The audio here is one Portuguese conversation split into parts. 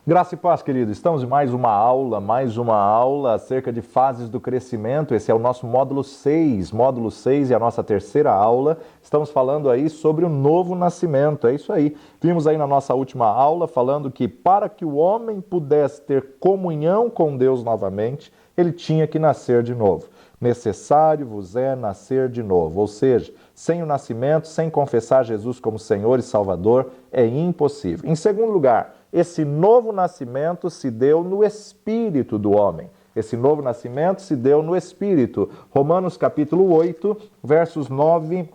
Graça e paz, querido. Estamos em mais uma aula acerca de fases do crescimento. Esse é o nosso módulo 6 e a nossa terceira aula. Estamos falando aí sobre o novo nascimento, é isso aí. Vimos aí na nossa última aula falando que para que o homem pudesse ter comunhão com Deus novamente, ele tinha que nascer de novo. Necessário vos é nascer de novo, ou seja, sem o nascimento, sem confessar Jesus como Senhor e Salvador, é impossível. Em segundo lugar, esse novo nascimento se deu no espírito do homem. Esse novo nascimento se deu no espírito. Romanos capítulo 8, versos 9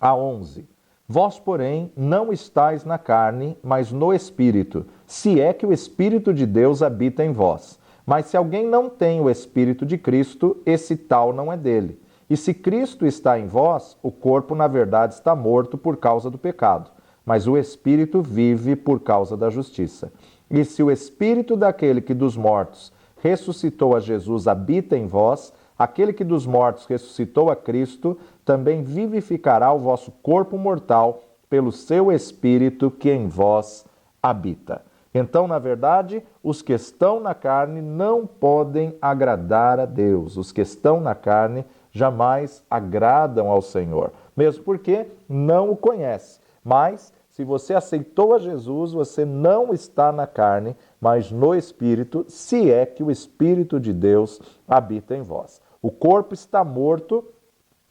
a 11. Vós, porém, não estáis na carne, mas no espírito, se é que o Espírito de Deus habita em vós. Mas se alguém não tem o Espírito de Cristo, esse tal não é dele. E se Cristo está em vós, o corpo, na verdade, está morto por causa do pecado, mas o Espírito vive por causa da justiça. E se o Espírito daquele que dos mortos ressuscitou a Jesus habita em vós, aquele que dos mortos ressuscitou a Cristo também vivificará o vosso corpo mortal pelo seu Espírito que em vós habita. Então, na verdade, os que estão na carne não podem agradar a Deus. Os que estão na carne jamais agradam ao Senhor, mesmo porque não o conhecem. Mas, se você aceitou a Jesus, você não está na carne, mas no Espírito, se é que o Espírito de Deus habita em vós. O corpo está morto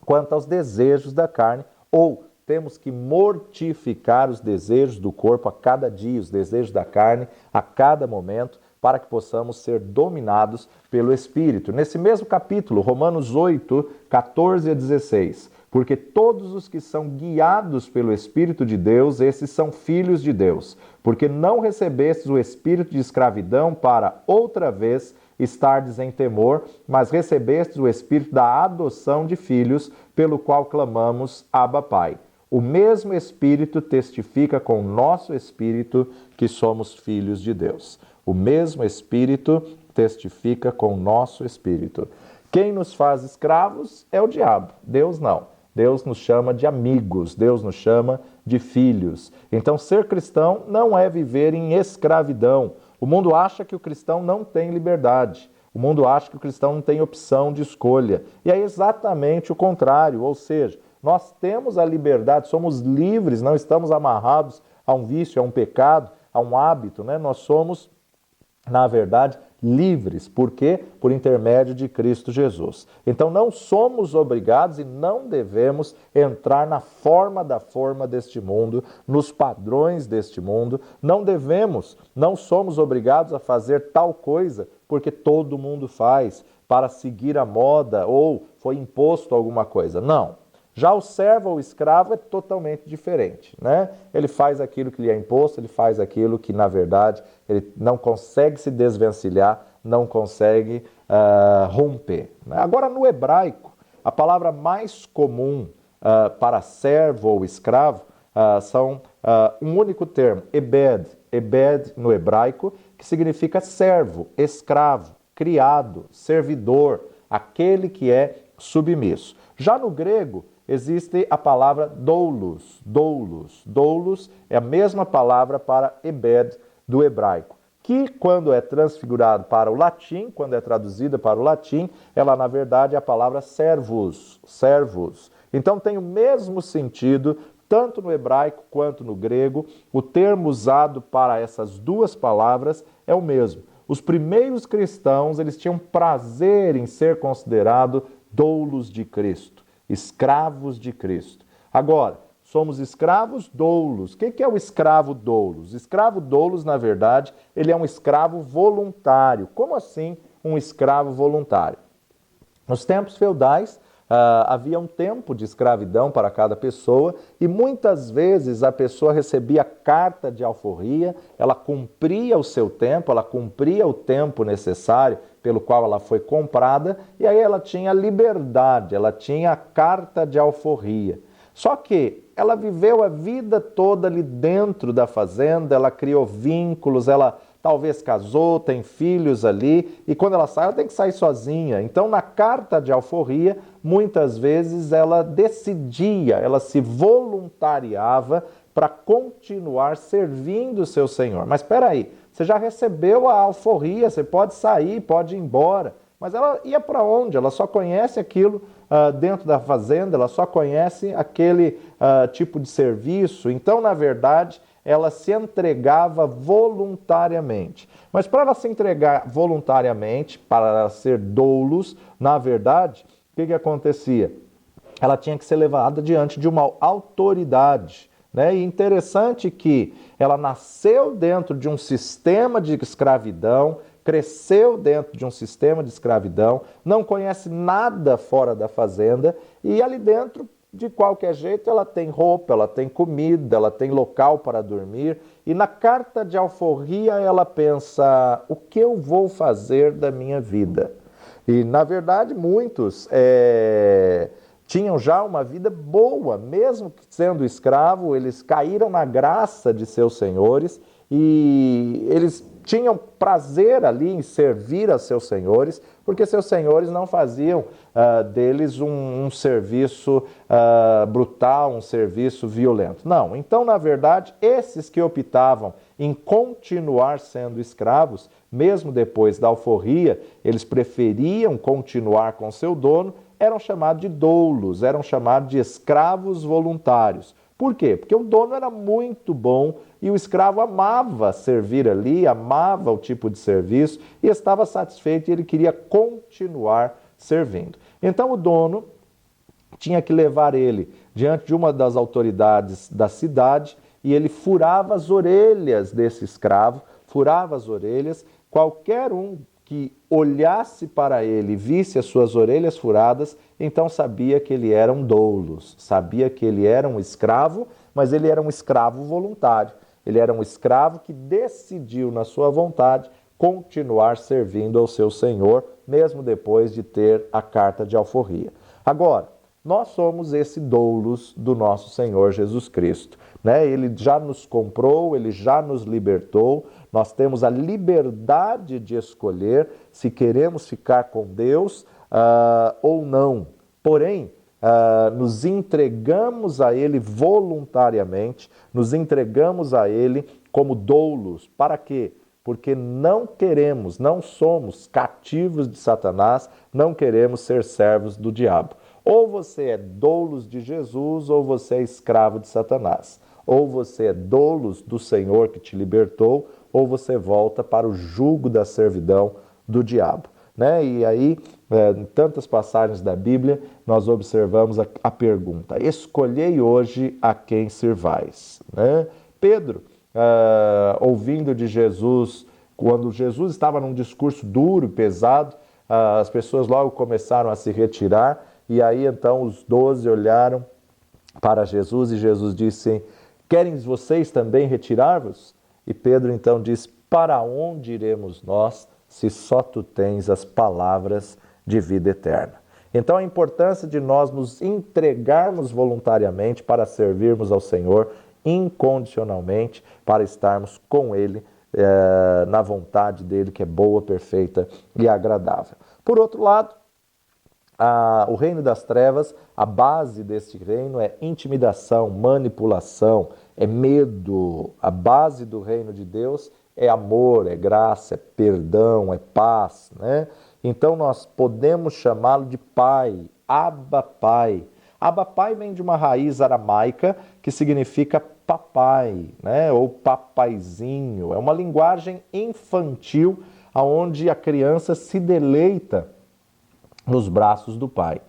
quanto aos desejos da carne, ou temos que mortificar os desejos do corpo a cada dia, os desejos da carne a cada momento, para que possamos ser dominados pelo Espírito. Nesse mesmo capítulo, Romanos 8, 14 a 16, porque todos os que são guiados pelo Espírito de Deus, esses são filhos de Deus, porque não recebestes o espírito de escravidão para outra vez estardes em temor, mas recebestes o espírito da adoção de filhos, pelo qual clamamos, Abba, Pai. O mesmo Espírito testifica com o nosso espírito que somos filhos de Deus. O mesmo Espírito testifica com o nosso espírito. Quem nos faz escravos é o diabo, Deus não. Deus nos chama de amigos, Deus nos chama de filhos. Então, ser cristão não é viver em escravidão. O mundo acha que o cristão não tem liberdade. O mundo acha que o cristão não tem opção de escolha. E é exatamente o contrário, ou seja, nós temos a liberdade, somos livres, não estamos amarrados a um vício, a um pecado, a um hábito, né? Nós somos, na verdade, livres. Por quê? Por intermédio de Cristo Jesus. Então não somos obrigados e não devemos entrar na forma deste mundo, nos padrões deste mundo. Não somos obrigados a fazer tal coisa porque todo mundo faz, para seguir a moda ou foi imposto alguma coisa. Não. Já o servo ou o escravo é totalmente diferente, né? Ele faz aquilo que lhe é imposto, ele faz aquilo que, na verdade, ele não consegue se desvencilhar, não consegue romper. Agora, no hebraico, a palavra mais comum para servo ou escravo são um único termo, ebed. Ebed, no hebraico, que significa servo, escravo, criado, servidor, aquele que é submisso. Já no grego, existe a palavra doulos. Doulos é a mesma palavra para ebed do hebraico, que quando é transfigurado para o latim, quando é traduzida para o latim, ela na verdade é a palavra servos. Então tem o mesmo sentido, tanto no hebraico quanto no grego. O termo usado para essas duas palavras é o mesmo. Os primeiros cristãos, eles tinham prazer em ser considerados doulos de Cristo, escravos de Cristo. Agora, somos escravos doulos. O que é o escravo doulos? Escravo doulos, na verdade, ele é um escravo voluntário. Como assim um escravo voluntário? Nos tempos feudais, havia um tempo de escravidão para cada pessoa e muitas vezes a pessoa recebia carta de alforria, ela cumpria o seu tempo, ela cumpria o tempo necessário pelo qual ela foi comprada e aí ela tinha liberdade, ela tinha a carta de alforria. Só que ela viveu a vida toda ali dentro da fazenda, ela criou vínculos, ela talvez casou, tem filhos ali, e quando ela sai, ela tem que sair sozinha. Então, na carta de alforria, muitas vezes ela decidia, ela se voluntariava para continuar servindo o seu senhor. Mas espera aí, você já recebeu a alforria, você pode sair, pode ir embora. Mas ela ia para onde? Ela só conhece aquilo dentro da fazenda, ela só conhece aquele tipo de serviço. Então, na verdade, ela se entregava voluntariamente. Mas para ela se entregar voluntariamente, para ela ser doulos, na verdade, o que acontecia? Ela tinha que ser levada diante de uma autoridade. Né? E interessante que ela nasceu dentro de um sistema de escravidão, cresceu dentro de um sistema de escravidão, não conhece nada fora da fazenda e ali dentro, de qualquer jeito, ela tem roupa, ela tem comida, ela tem local para dormir. E na carta de alforria ela pensa, o que eu vou fazer da minha vida? E na verdade muitos tinham já uma vida boa, mesmo sendo escravo, eles caíram na graça de seus senhores e eles tinham prazer ali em servir a seus senhores, porque seus senhores não faziam deles um serviço brutal, um serviço violento. Não, então, na verdade, esses que optavam em continuar sendo escravos, mesmo depois da alforria, eles preferiam continuar com seu dono, eram chamados de doulos, eram chamados de escravos voluntários. Por quê? Porque o dono era muito bom e o escravo amava servir ali, amava o tipo de serviço e estava satisfeito e ele queria continuar servindo. Então o dono tinha que levar ele diante de uma das autoridades da cidade e ele furava as orelhas desse escravo, furava as orelhas, qualquer um que olhasse para ele e visse as suas orelhas furadas, então sabia que ele era um doulos, sabia que ele era um escravo, mas ele era um escravo voluntário. Ele era um escravo que decidiu, na sua vontade, continuar servindo ao seu senhor, mesmo depois de ter a carta de alforria. Agora, nós somos esse doulos do nosso Senhor Jesus Cristo. Né? Ele já nos comprou, ele já nos libertou, nós temos a liberdade de escolher se queremos ficar com Deus ou não. Porém, nos entregamos a Ele voluntariamente, nos entregamos a Ele como doulos. Para quê? Porque não queremos, não somos cativos de Satanás, não queremos ser servos do diabo. Ou você é doulos de Jesus, ou você é escravo de Satanás. Ou você é doulos do Senhor que te libertou, ou você volta para o jugo da servidão do diabo. Né? E aí, em tantas passagens da Bíblia, nós observamos a pergunta: escolhei hoje a quem servais. Né? Pedro, ouvindo de Jesus, quando Jesus estava num discurso duro, pesado, as pessoas logo começaram a se retirar, e aí então os 12 olharam para Jesus e Jesus disse: querem vocês também retirar-vos? E Pedro então diz: para onde iremos nós, se só tu tens as palavras de vida eterna? Então a importância de nós nos entregarmos voluntariamente para servirmos ao Senhor incondicionalmente, para estarmos com Ele, na vontade dEle, que é boa, perfeita e agradável. Por outro lado, o reino das trevas, a base deste reino é intimidação, manipulação, é medo. A base do reino de Deus é amor, é graça, é perdão, é paz, né? Então nós podemos chamá-lo de Pai, Abba Pai. Abba Pai vem de uma raiz aramaica que significa papai, né? Ou papaizinho. É uma linguagem infantil onde a criança se deleita nos braços do Pai.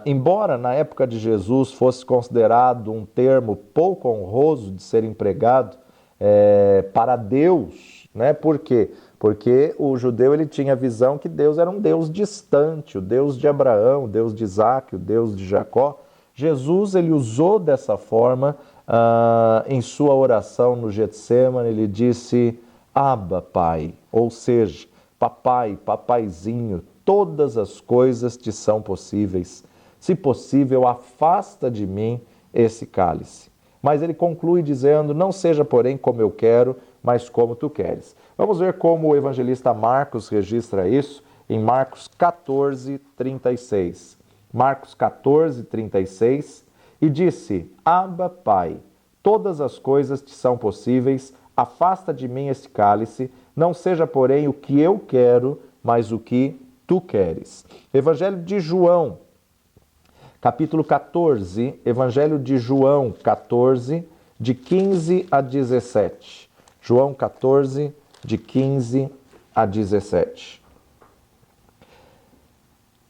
Embora na época de Jesus fosse considerado um termo pouco honroso de ser empregado para Deus, né? Por quê? Porque o judeu ele tinha a visão que Deus era um Deus distante, o Deus de Abraão, o Deus de Isaac, o Deus de Jacó. Jesus ele usou dessa forma em sua oração no Getsêmani, ele disse: Abba, Pai, ou seja, papai, papaizinho, todas as coisas te são possíveis. Se possível, afasta de mim esse cálice. Mas ele conclui dizendo: não seja, porém, como eu quero, mas como tu queres. Vamos ver como o evangelista Marcos registra isso em Marcos 14, 36. Marcos 14, 36. E disse: Abba, Pai, todas as coisas te são possíveis, afasta de mim este cálice, não seja, porém, o que eu quero, mas o que tu queres. Evangelho de João, capítulo 14, Evangelho de João 14, de 15 a 17. João 14, de 15 a 17.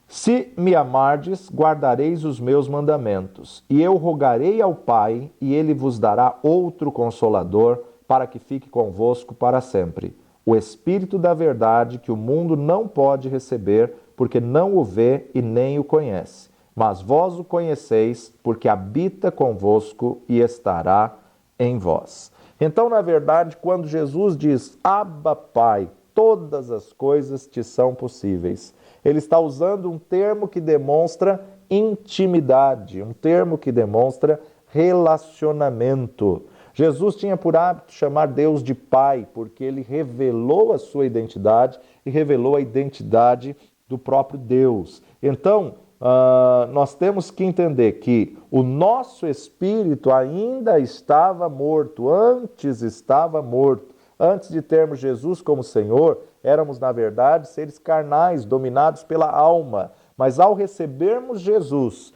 Se me amardes, guardareis os meus mandamentos, e eu rogarei ao Pai, e ele vos dará outro Consolador, para que fique convosco para sempre. O Espírito da verdade, que o mundo não pode receber, porque não o vê e nem o conhece. Mas vós o conheceis, porque habita convosco e estará em vós. Então, na verdade, quando Jesus diz, Abba, Pai, todas as coisas te são possíveis, ele está usando um termo que demonstra intimidade, um termo que demonstra relacionamento. Jesus tinha por hábito chamar Deus de Pai, porque ele revelou a sua identidade e revelou a identidade do próprio Deus. Então, nós temos que entender que o nosso espírito ainda estava morto, antes estava morto. Antes de termos Jesus como Senhor, éramos, na verdade, seres carnais, dominados pela alma. Mas ao recebermos Jesus,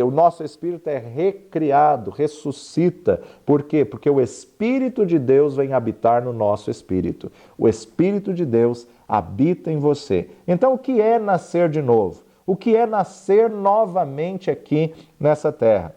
o nosso espírito é recriado, ressuscita. Por quê? Porque o Espírito de Deus vem habitar no nosso espírito. O Espírito de Deus habita em você. Então, o que é nascer de novo? O que é nascer novamente aqui nessa terra?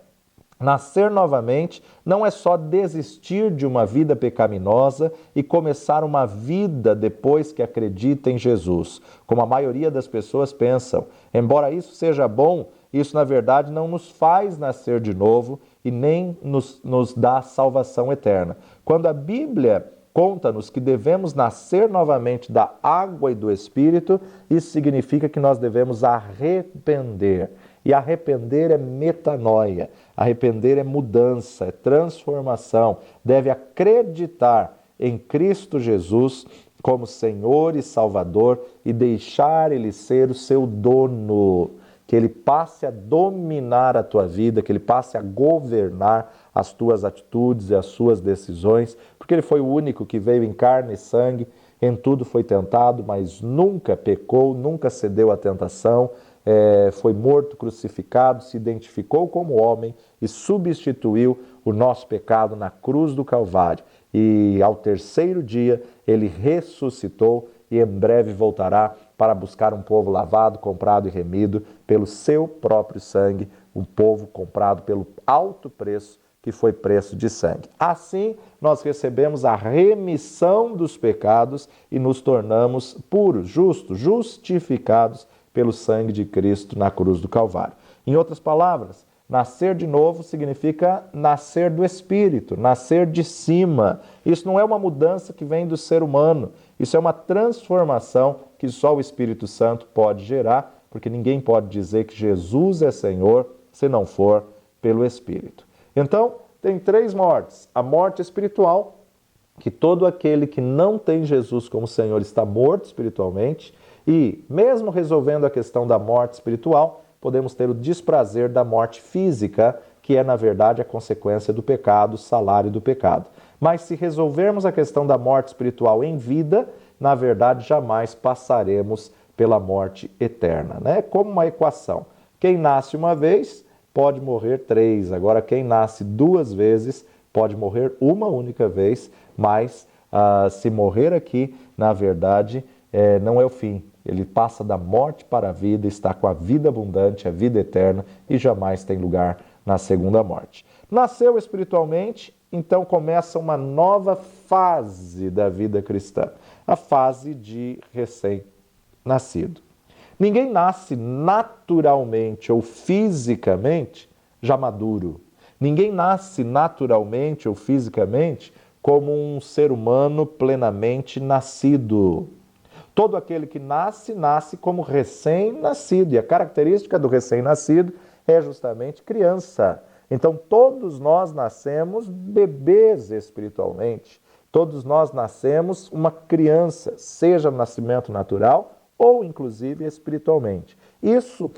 Nascer novamente não é só desistir de uma vida pecaminosa e começar uma vida depois que acredita em Jesus, como a maioria das pessoas pensam. Embora isso seja bom, isso na verdade não nos faz nascer de novo e nem nos dá salvação eterna. Quando a Bíblia conta-nos que devemos nascer novamente da água e do Espírito, isso significa que nós devemos arrepender. E arrepender é metanoia, arrepender é mudança, é transformação. Deve acreditar em Cristo Jesus como Senhor e Salvador e deixar Ele ser o seu dono. Que Ele passe a dominar a tua vida, que Ele passe a governar as tuas atitudes e as suas decisões, porque Ele foi o único que veio em carne e sangue, em tudo foi tentado, mas nunca pecou, nunca cedeu à tentação, foi morto, crucificado, se identificou como homem e substituiu o nosso pecado na cruz do Calvário. E ao terceiro dia Ele ressuscitou e em breve voltará para buscar um povo lavado, comprado e remido pelo seu próprio sangue, um povo comprado pelo alto preço que foi preço de sangue. Assim, nós recebemos a remissão dos pecados e nos tornamos puros, justos, justificados pelo sangue de Cristo na cruz do Calvário. Em outras palavras, nascer de novo significa nascer do Espírito, nascer de cima. Isso não é uma mudança que vem do ser humano, isso é uma transformação que só o Espírito Santo pode gerar, porque ninguém pode dizer que Jesus é Senhor se não for pelo Espírito. Então, tem 3 mortes. A morte espiritual, que todo aquele que não tem Jesus como Senhor está morto espiritualmente, e mesmo resolvendo a questão da morte espiritual, podemos ter o desprazer da morte física, que é, na verdade, a consequência do pecado, o salário do pecado. Mas se resolvermos a questão da morte espiritual em vida, na verdade, jamais passaremos pela morte eterna, né? Como uma equação. Quem nasce uma vez pode morrer 3. Agora, quem nasce 2 vezes pode morrer uma única vez, mas se morrer aqui, na verdade, não é o fim. Ele passa da morte para a vida, está com a vida abundante, a vida eterna e jamais tem lugar na segunda morte. Nasceu espiritualmente, então começa uma nova fase da vida cristã, a fase de recém-nascido. Ninguém nasce naturalmente ou fisicamente já maduro. Ninguém nasce naturalmente ou fisicamente como um ser humano plenamente nascido. Todo aquele que nasce, nasce como recém-nascido. E a característica do recém-nascido é justamente criança. Então, todos nós nascemos bebês espiritualmente. Todos nós nascemos uma criança, seja no nascimento natural ou, inclusive, espiritualmente. Isso,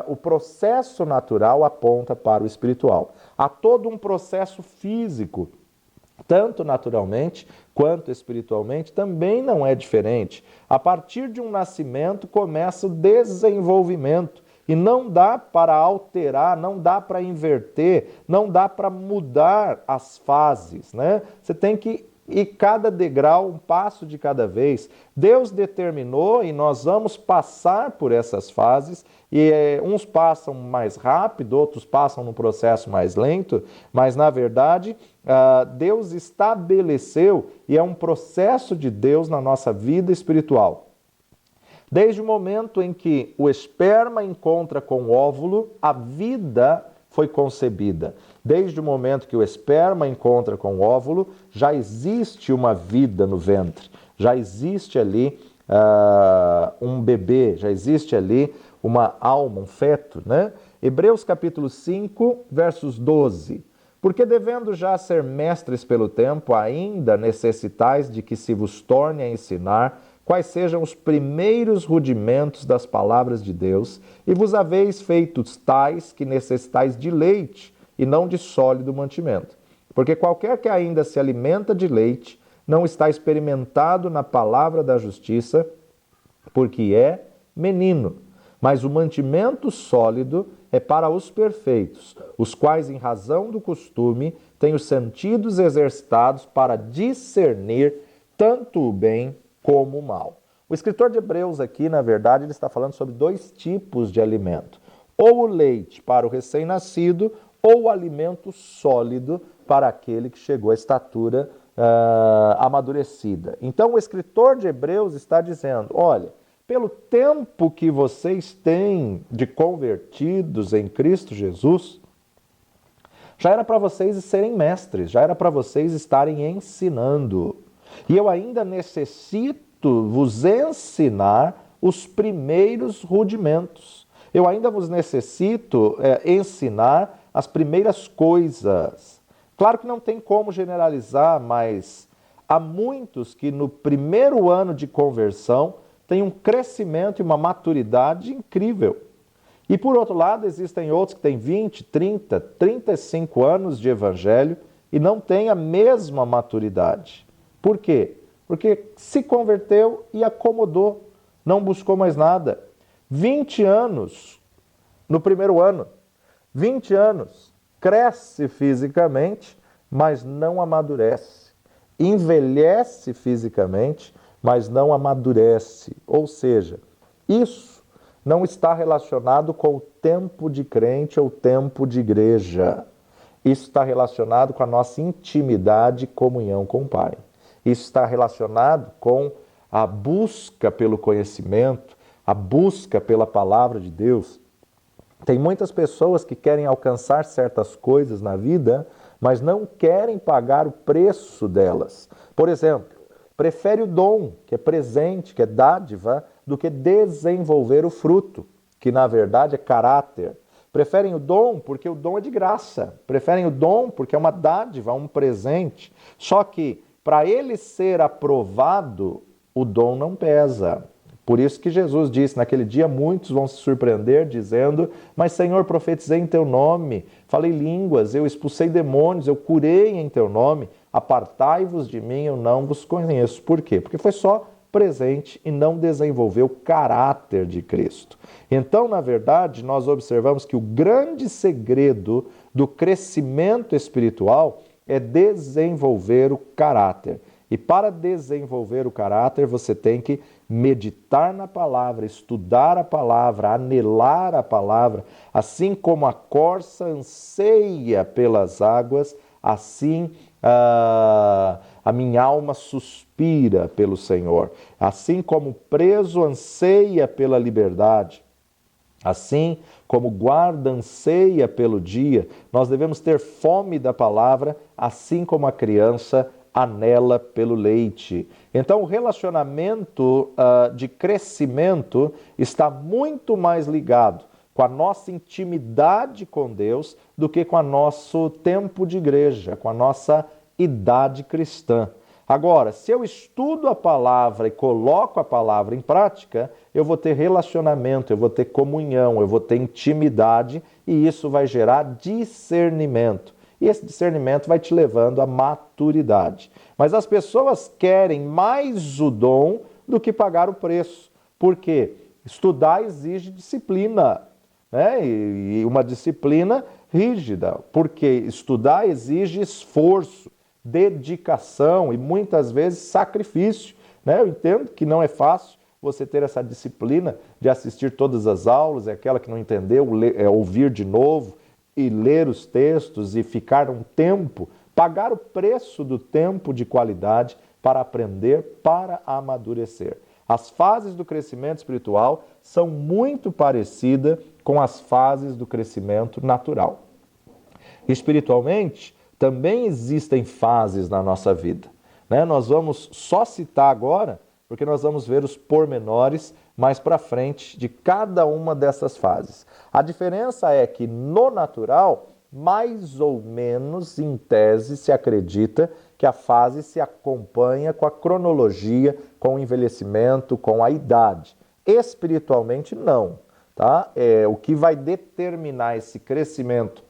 o processo natural aponta para o espiritual. Há todo um processo físico, tanto naturalmente quanto espiritualmente, também não é diferente. A partir de um nascimento começa o desenvolvimento. E não dá para alterar, não dá para inverter, não dá para mudar as fases, né? Você tem que ir cada degrau, um passo de cada vez. Deus determinou e nós vamos passar por essas fases, e uns passam mais rápido, outros passam num processo mais lento, mas na verdade Deus estabeleceu, e é um processo de Deus na nossa vida espiritual. Desde o momento em que o esperma encontra com o óvulo, a vida foi concebida. Desde o momento que o esperma encontra com o óvulo, já existe uma vida no ventre, já existe ali um bebê, já existe ali uma alma, um feto, né? Hebreus capítulo 5, versos 12. Porque devendo já ser mestres pelo tempo, ainda necessitais de que se vos torne a ensinar quais sejam os primeiros rudimentos das palavras de Deus, e vos haveis feitos tais que necessitais de leite, e não de sólido mantimento. Porque qualquer que ainda se alimenta de leite, não está experimentado na palavra da justiça, porque é menino. Mas o mantimento sólido é para os perfeitos, os quais, em razão do costume, têm os sentidos exercitados para discernir tanto o bem como o mal. O escritor de Hebreus aqui, na verdade, ele está falando sobre dois tipos de alimento. Ou o leite para o recém-nascido, ou o alimento sólido para aquele que chegou à estatura amadurecida. Então, o escritor de Hebreus está dizendo, olha, pelo tempo que vocês têm de convertidos em Cristo Jesus, já era para vocês serem mestres, já era para vocês estarem ensinando. E eu ainda necessito vos ensinar os primeiros rudimentos. Eu ainda vos necessito ensinar as primeiras coisas. Claro que não tem como generalizar, mas há muitos que no primeiro ano de conversão têm um crescimento e uma maturidade incrível. E por outro lado, existem outros que têm 20, 30, 35 anos de evangelho e não têm a mesma maturidade. Por quê? Porque se converteu e acomodou, não buscou mais nada. 20 anos no primeiro ano, 20 anos, cresce fisicamente, mas não amadurece. Envelhece fisicamente, mas não amadurece. Ou seja, isso não está relacionado com o tempo de crente ou tempo de igreja. Isso está relacionado com a nossa intimidade e comunhão com o Pai. Isso está relacionado com a busca pelo conhecimento, a busca pela palavra de Deus. Tem muitas pessoas que querem alcançar certas coisas na vida, mas não querem pagar o preço delas. Por exemplo, prefere o dom, que é presente, que é dádiva, do que desenvolver o fruto, que na verdade é caráter. Preferem o dom porque o dom é de graça. Preferem o dom porque é uma dádiva, um presente. Só que para ele ser aprovado, o dom não pesa. Por isso que Jesus disse, naquele dia muitos vão se surpreender dizendo, mas Senhor, profetizei em teu nome, falei línguas, eu expulsei demônios, eu curei em teu nome, apartai-vos de mim, eu não vos conheço. Por quê? Porque foi só presente e não desenvolveu o caráter de Cristo. Então, na verdade, nós observamos que o grande segredo do crescimento espiritual é desenvolver o caráter. E para desenvolver o caráter, você tem que meditar na palavra, estudar a palavra, anelar a palavra. Assim como a corça anseia pelas águas, assim a minha alma suspira pelo Senhor. Assim como o preso anseia pela liberdade, assim como o guarda anseia pelo dia, nós devemos ter fome da palavra, assim como a criança anela pelo leite. Então, o relacionamento de crescimento está muito mais ligado com a nossa intimidade com Deus do que com o nosso tempo de igreja, com a nossa idade cristã. Agora, se eu estudo a palavra e coloco a palavra em prática, eu vou ter relacionamento, eu vou ter comunhão, eu vou ter intimidade e isso vai gerar discernimento. E esse discernimento vai te levando à maturidade. Mas as pessoas querem mais o dom do que pagar o preço. Por quê? Estudar exige disciplina, né? E uma disciplina rígida, porque estudar exige esforço, dedicação e muitas vezes sacrifício, né? Eu entendo que não é fácil você ter essa disciplina de assistir todas as aulas, é aquela que não entendeu, ouvir de novo e ler os textos e ficar um tempo, pagar o preço do tempo de qualidade para aprender, para amadurecer. As fases do crescimento espiritual são muito parecidas com as fases do crescimento natural. Espiritualmente, também existem fases na nossa vida, né? Nós vamos só citar agora, porque nós vamos ver os pormenores mais para frente de cada uma dessas fases. A diferença é que no natural, mais ou menos em tese, se acredita que a fase se acompanha com a cronologia, com o envelhecimento, com a idade. Espiritualmente, não. Tá? O que vai determinar esse crescimento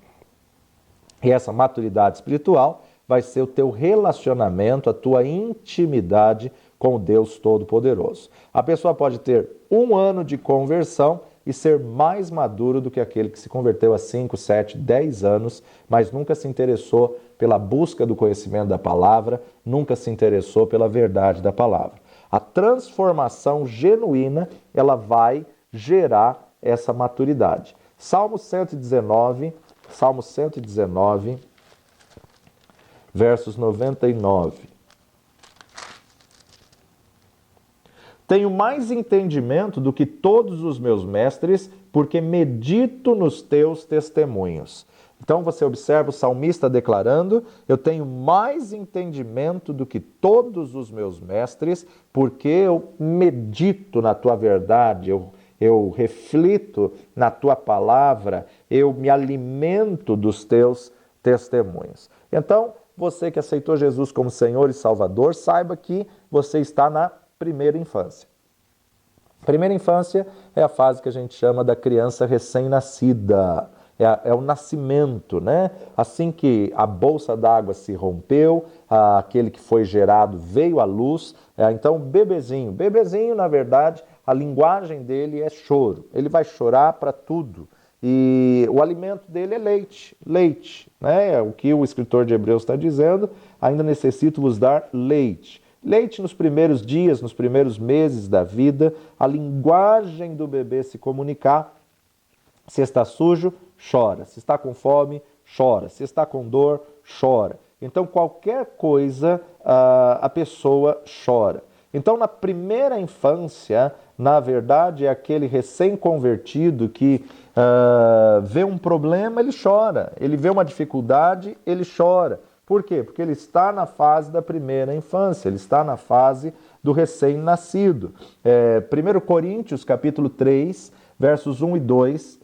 e essa maturidade espiritual vai ser o teu relacionamento, a tua intimidade com o Deus Todo-Poderoso. A pessoa pode ter 1 ano de conversão e ser mais maduro do que aquele que se converteu há 5, 7, 10 anos, mas nunca se interessou pela busca do conhecimento da palavra, nunca se interessou pela verdade da palavra. A transformação genuína, ela vai gerar essa maturidade. Salmo 119, versos 99. Tenho mais entendimento do que todos os meus mestres, porque medito nos teus testemunhos. Então você observa o salmista declarando: eu tenho mais entendimento do que todos os meus mestres, porque eu medito na tua verdade, eu reflito na tua palavra, eu me alimento dos teus testemunhos. Então, você que aceitou Jesus como Senhor e Salvador, saiba que você está na primeira infância. Primeira infância é a fase que a gente chama da criança recém-nascida. É o nascimento, né? Assim que a bolsa d'água se rompeu, aquele que foi gerado veio à luz. Então, bebezinho, na verdade, a linguagem dele é choro. Ele vai chorar para tudo. E o alimento dele é leite, né? O que o escritor de Hebreus está dizendo: ainda necessito vos dar leite. Leite nos primeiros dias, nos primeiros meses da vida, a linguagem do bebê se comunicar. Se está sujo, chora. Se está com fome, chora. Se está com dor, chora. Então, qualquer coisa, a pessoa chora. Então, na primeira infância, na verdade, é aquele recém-convertido que vê um problema, ele chora. Ele vê uma dificuldade, ele chora. Por quê? Porque ele está na fase da primeira infância, ele está na fase do recém-nascido. 1 Coríntios, capítulo 3, versos 1 e 2.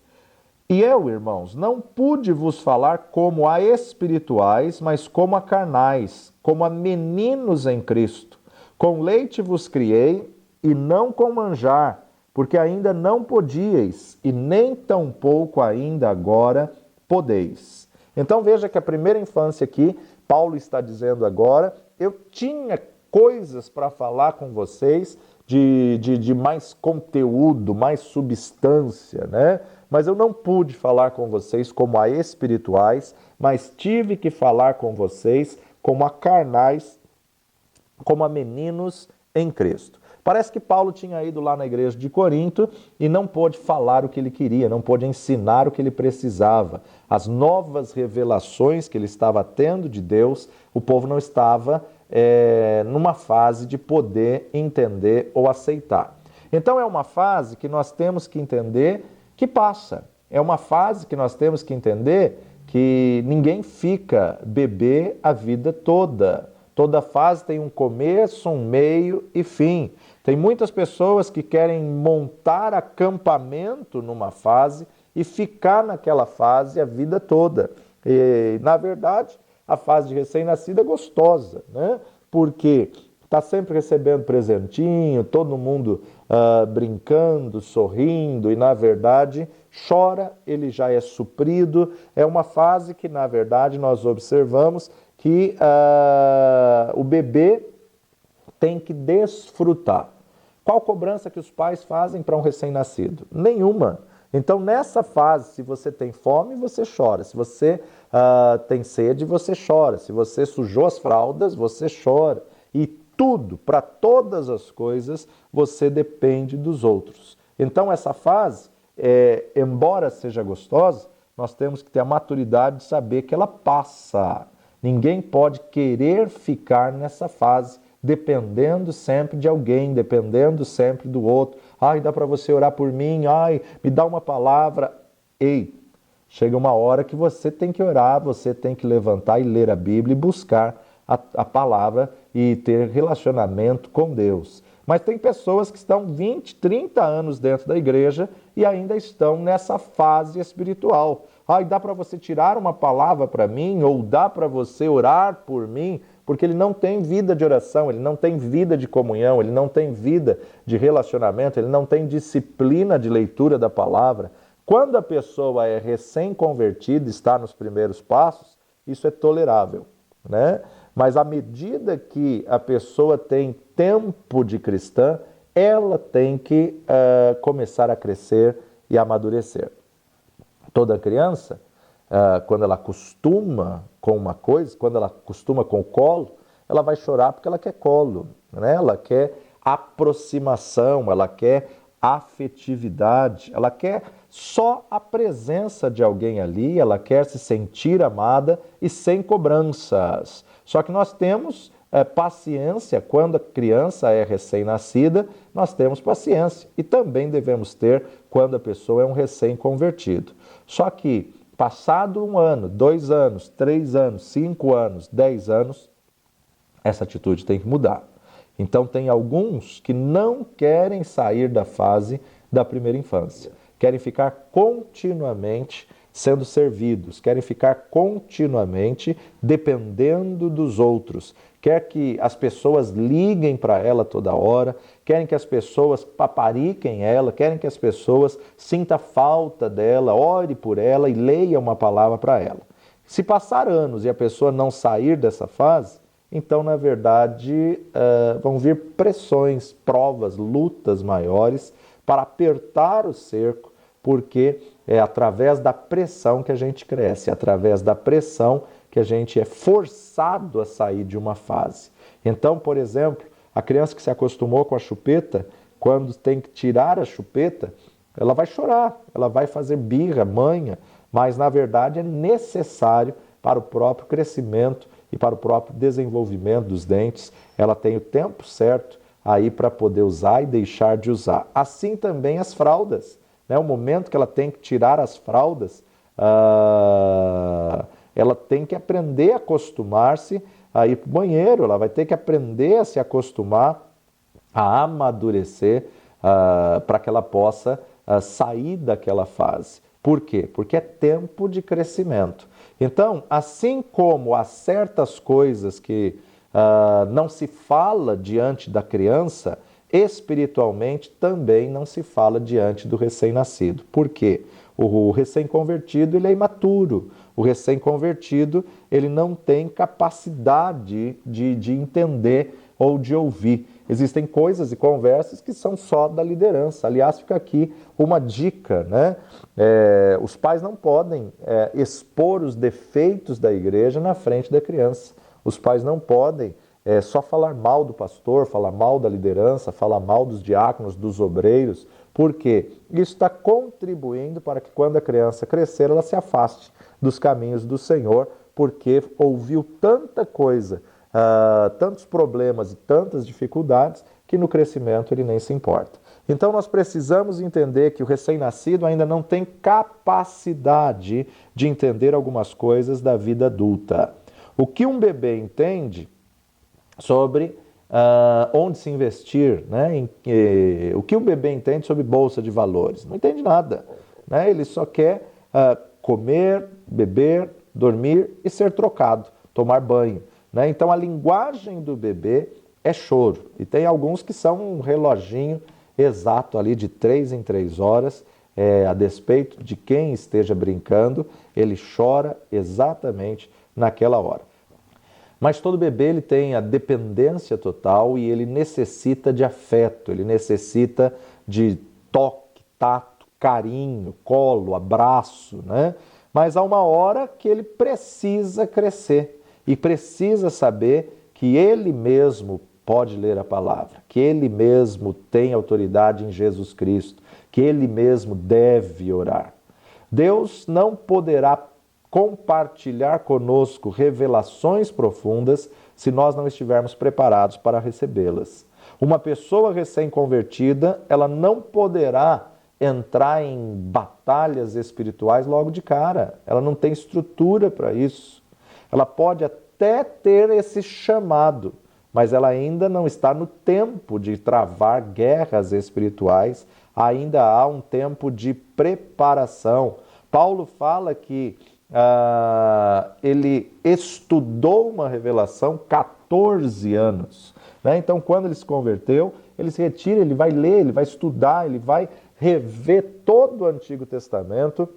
E eu, irmãos, não pude vos falar como a espirituais, mas como a carnais, como a meninos em Cristo. Com leite vos criei, e não com manjar, porque ainda não podíeis, e nem tampouco ainda agora podeis. Então veja que a primeira infância aqui, Paulo está dizendo agora: eu tinha coisas para falar com vocês de mais conteúdo, mais substância, né? Mas eu não pude falar com vocês como a espirituais, mas tive que falar com vocês como a carnais, como a meninos em Cristo. Parece que Paulo tinha ido lá na igreja de Corinto e não pôde falar o que ele queria, não pôde ensinar o que ele precisava. As novas revelações que ele estava tendo de Deus, o povo não estava numa fase de poder entender ou aceitar. Então é uma fase que nós temos que entender que passa. É uma fase que nós temos que entender que ninguém fica bebê a vida toda. Toda fase tem um começo, um meio e fim. Tem muitas pessoas que querem montar acampamento numa fase e ficar naquela fase a vida toda. E, na verdade, a fase de recém-nascido é gostosa, né? Porque está sempre recebendo presentinho, todo mundo brincando, sorrindo, e na verdade chora, ele já é suprido. É uma fase que na verdade nós observamos que o bebê tem que desfrutar. Qual cobrança que os pais fazem para um recém-nascido? Nenhuma. Então, nessa fase, se você tem fome, você chora. Se você tem sede, você chora. Se você sujou as fraldas, você chora. E tudo, para todas as coisas, você depende dos outros. Então, essa fase, embora seja gostosa, nós temos que ter a maturidade de saber que ela passa. Ninguém pode querer ficar nessa fase, dependendo sempre de alguém, dependendo sempre do outro. Ai, dá para você orar por mim? Ai, me dá uma palavra. Ei, chega uma hora que você tem que orar, você tem que levantar e ler a Bíblia e buscar a palavra e ter relacionamento com Deus. Mas tem pessoas que estão 20, 30 anos dentro da igreja e ainda estão nessa fase espiritual. Ai, dá para você tirar uma palavra para mim? Ou dá para você orar por mim? Porque ele não tem vida de oração, ele não tem vida de comunhão, ele não tem vida de relacionamento, ele não tem disciplina de leitura da palavra. Quando a pessoa é recém-convertida, está nos primeiros passos, isso é tolerável, né? Mas à medida que a pessoa tem tempo de cristã, ela tem que começar a crescer e amadurecer. Toda criança, quando ela acostuma com uma coisa, quando ela acostuma com o colo, ela vai chorar porque ela quer colo, né? Ela quer aproximação, ela quer afetividade, ela quer só a presença de alguém ali, ela quer se sentir amada e sem cobranças. Só que nós temos paciência, quando a criança é recém-nascida, nós temos paciência e também devemos ter quando a pessoa é um recém-convertido. Só que passado 1 ano, 2 anos, 3 anos, 5 anos, 10 anos, essa atitude tem que mudar. Então tem alguns que não querem sair da fase da primeira infância, querem ficar continuamente sendo servidos, querem ficar continuamente dependendo dos outros, quer que as pessoas liguem para ela toda hora, querem que as pessoas papariquem ela, querem que as pessoas sintam falta dela, ore por ela e leia uma palavra para ela. Se passar anos e a pessoa não sair dessa fase, então, na verdade, vão vir pressões, provas, lutas maiores para apertar o cerco, porque é através da pressão que a gente cresce, é através da pressão que a gente é forçado a sair de uma fase. Então, por exemplo, a criança que se acostumou com a chupeta, quando tem que tirar a chupeta, ela vai chorar, ela vai fazer birra, manha, mas na verdade é necessário para o próprio crescimento e para o próprio desenvolvimento dos dentes. Ela tem o tempo certo aí para poder usar e deixar de usar. Assim também as fraldas, né? O momento que ela tem que tirar as fraldas, ela tem que aprender a acostumar-se a ir para o banheiro, ela vai ter que aprender a se acostumar, a amadurecer, para que ela possa sair daquela fase. Por quê? Porque é tempo de crescimento. Então, assim como há certas coisas que não se fala diante da criança, espiritualmente também não se fala diante do recém-nascido. Por quê? O recém-convertido ele é imaturo. O recém-convertido ele não tem capacidade de entender ou de ouvir. Existem coisas e conversas que são só da liderança. Aliás, fica aqui uma dica, né? Os pais não podem expor os defeitos da igreja na frente da criança. Os pais não podem só falar mal do pastor, falar mal da liderança, falar mal dos diáconos, dos obreiros. Por quê? Isso está contribuindo para que quando a criança crescer, ela se afaste dos caminhos do Senhor, porque ouviu tanta coisa, tantos problemas e tantas dificuldades, que no crescimento ele nem se importa. Então nós precisamos entender que o recém-nascido ainda não tem capacidade de entender algumas coisas da vida adulta. O que um bebê entende sobre onde se investir, né? O que o bebê entende sobre bolsa de valores? Não entende nada, né? Ele só quer comer, beber, dormir e ser trocado, tomar banho, né? Então a linguagem do bebê é choro, e tem alguns que são um reloginho exato ali de 3 em 3 horas, a despeito de quem esteja brincando, ele chora exatamente naquela hora. Mas todo bebê ele tem a dependência total e ele necessita de afeto, ele necessita de toque, tato, carinho, colo, abraço, né? Mas há uma hora que ele precisa crescer e precisa saber que ele mesmo pode ler a palavra, que ele mesmo tem autoridade em Jesus Cristo, que ele mesmo deve orar. Deus não poderá compartilhar conosco revelações profundas se nós não estivermos preparados para recebê-las. Uma pessoa recém-convertida, ela não poderá entrar em batalhas espirituais logo de cara. Ela não tem estrutura para isso. Ela pode até ter esse chamado, mas ela ainda não está no tempo de travar guerras espirituais. Ainda há um tempo de preparação. Paulo fala que ele estudou uma revelação 14 anos. Né? Então, quando ele se converteu, ele se retira, ele vai ler, ele vai estudar, ele vai rever todo o Antigo Testamento,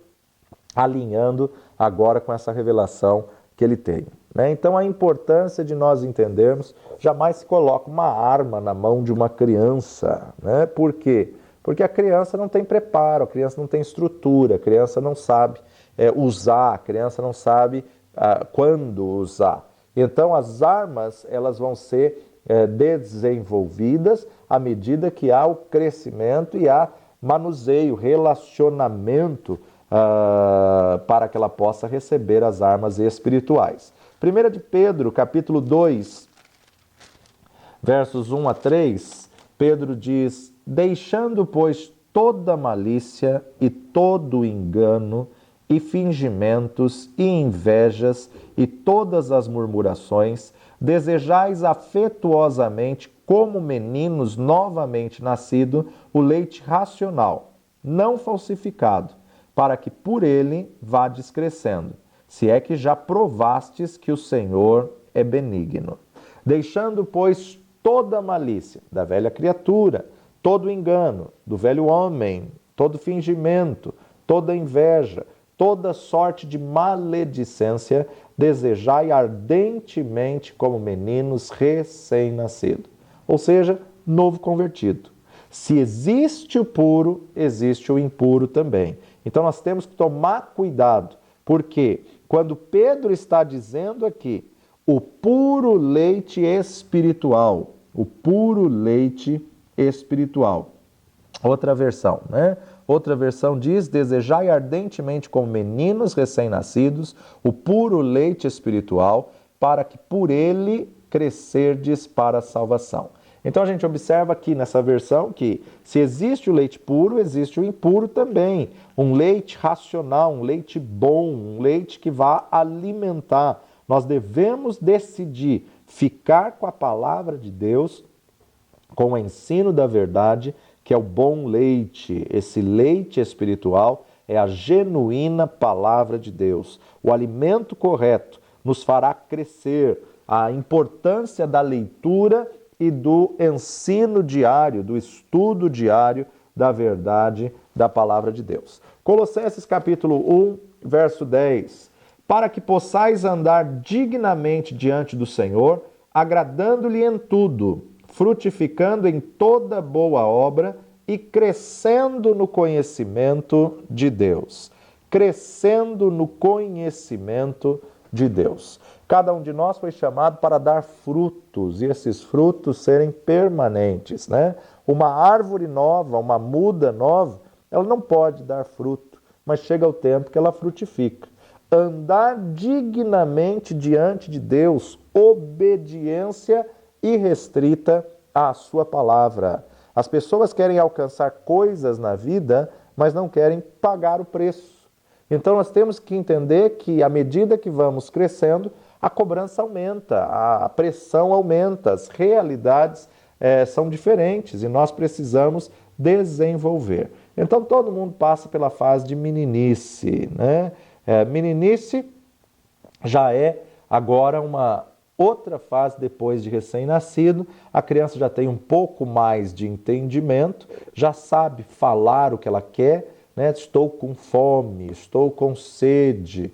alinhando agora com essa revelação que ele tem. Né? Então, a importância de nós entendermos, jamais se coloca uma arma na mão de uma criança. Né? Por quê? Porque a criança não tem preparo, a criança não tem estrutura, a criança não sabe usar, a criança não sabe quando usar. Então, as armas elas vão ser desenvolvidas à medida que há o crescimento e há manuseio, relacionamento para que ela possa receber as armas espirituais. 1 de Pedro, capítulo 2, versos 1 a 3, Pedro diz: deixando, pois, toda malícia e todo engano, e fingimentos, e invejas, e todas as murmurações, desejais afetuosamente, como meninos novamente nascidos, o leite racional, não falsificado, para que por ele vades crescendo, se é que já provastes que o Senhor é benigno. Deixando, pois, toda malícia da velha criatura, todo engano do velho homem, todo fingimento, toda inveja, toda sorte de maledicência, desejai ardentemente como meninos recém-nascidos. Ou seja, novo convertido. Se existe o puro, existe o impuro também. Então nós temos que tomar cuidado, porque quando Pedro está dizendo aqui o puro leite espiritual, o puro leite espiritual. Outra versão, né? Outra versão diz: desejai ardentemente como meninos recém-nascidos o puro leite espiritual, para que por ele crescerdes para a salvação. Então a gente observa aqui nessa versão que se existe o leite puro, existe o impuro também. Um leite racional, um leite bom, um leite que vá alimentar. Nós devemos decidir ficar com a palavra de Deus, com o ensino da verdade, que é o bom leite. Esse leite espiritual é a genuína palavra de Deus. O alimento correto nos fará crescer. A importância da leitura e do ensino diário, do estudo diário da verdade da palavra de Deus. Colossenses capítulo 1, verso 10. Para que possais andar dignamente diante do Senhor, agradando-lhe em tudo, frutificando em toda boa obra e crescendo no conhecimento de Deus. Crescendo no conhecimento de Deus. Cada um de nós foi chamado para dar frutos e esses frutos serem permanentes, né? Uma árvore nova, uma muda nova, ela não pode dar fruto, mas chega o tempo que ela frutifica. Andar dignamente diante de Deus, obediência irrestrita à sua palavra. As pessoas querem alcançar coisas na vida, mas não querem pagar o preço. Então nós temos que entender que à medida que vamos crescendo, a cobrança aumenta, a pressão aumenta, as realidades são diferentes e nós precisamos desenvolver. Então todo mundo passa pela fase de meninice, né? Meninice já é agora uma Outra fase depois de recém-nascido, a criança já tem um pouco mais de entendimento, já sabe falar o que ela quer, né? Estou com fome, estou com sede,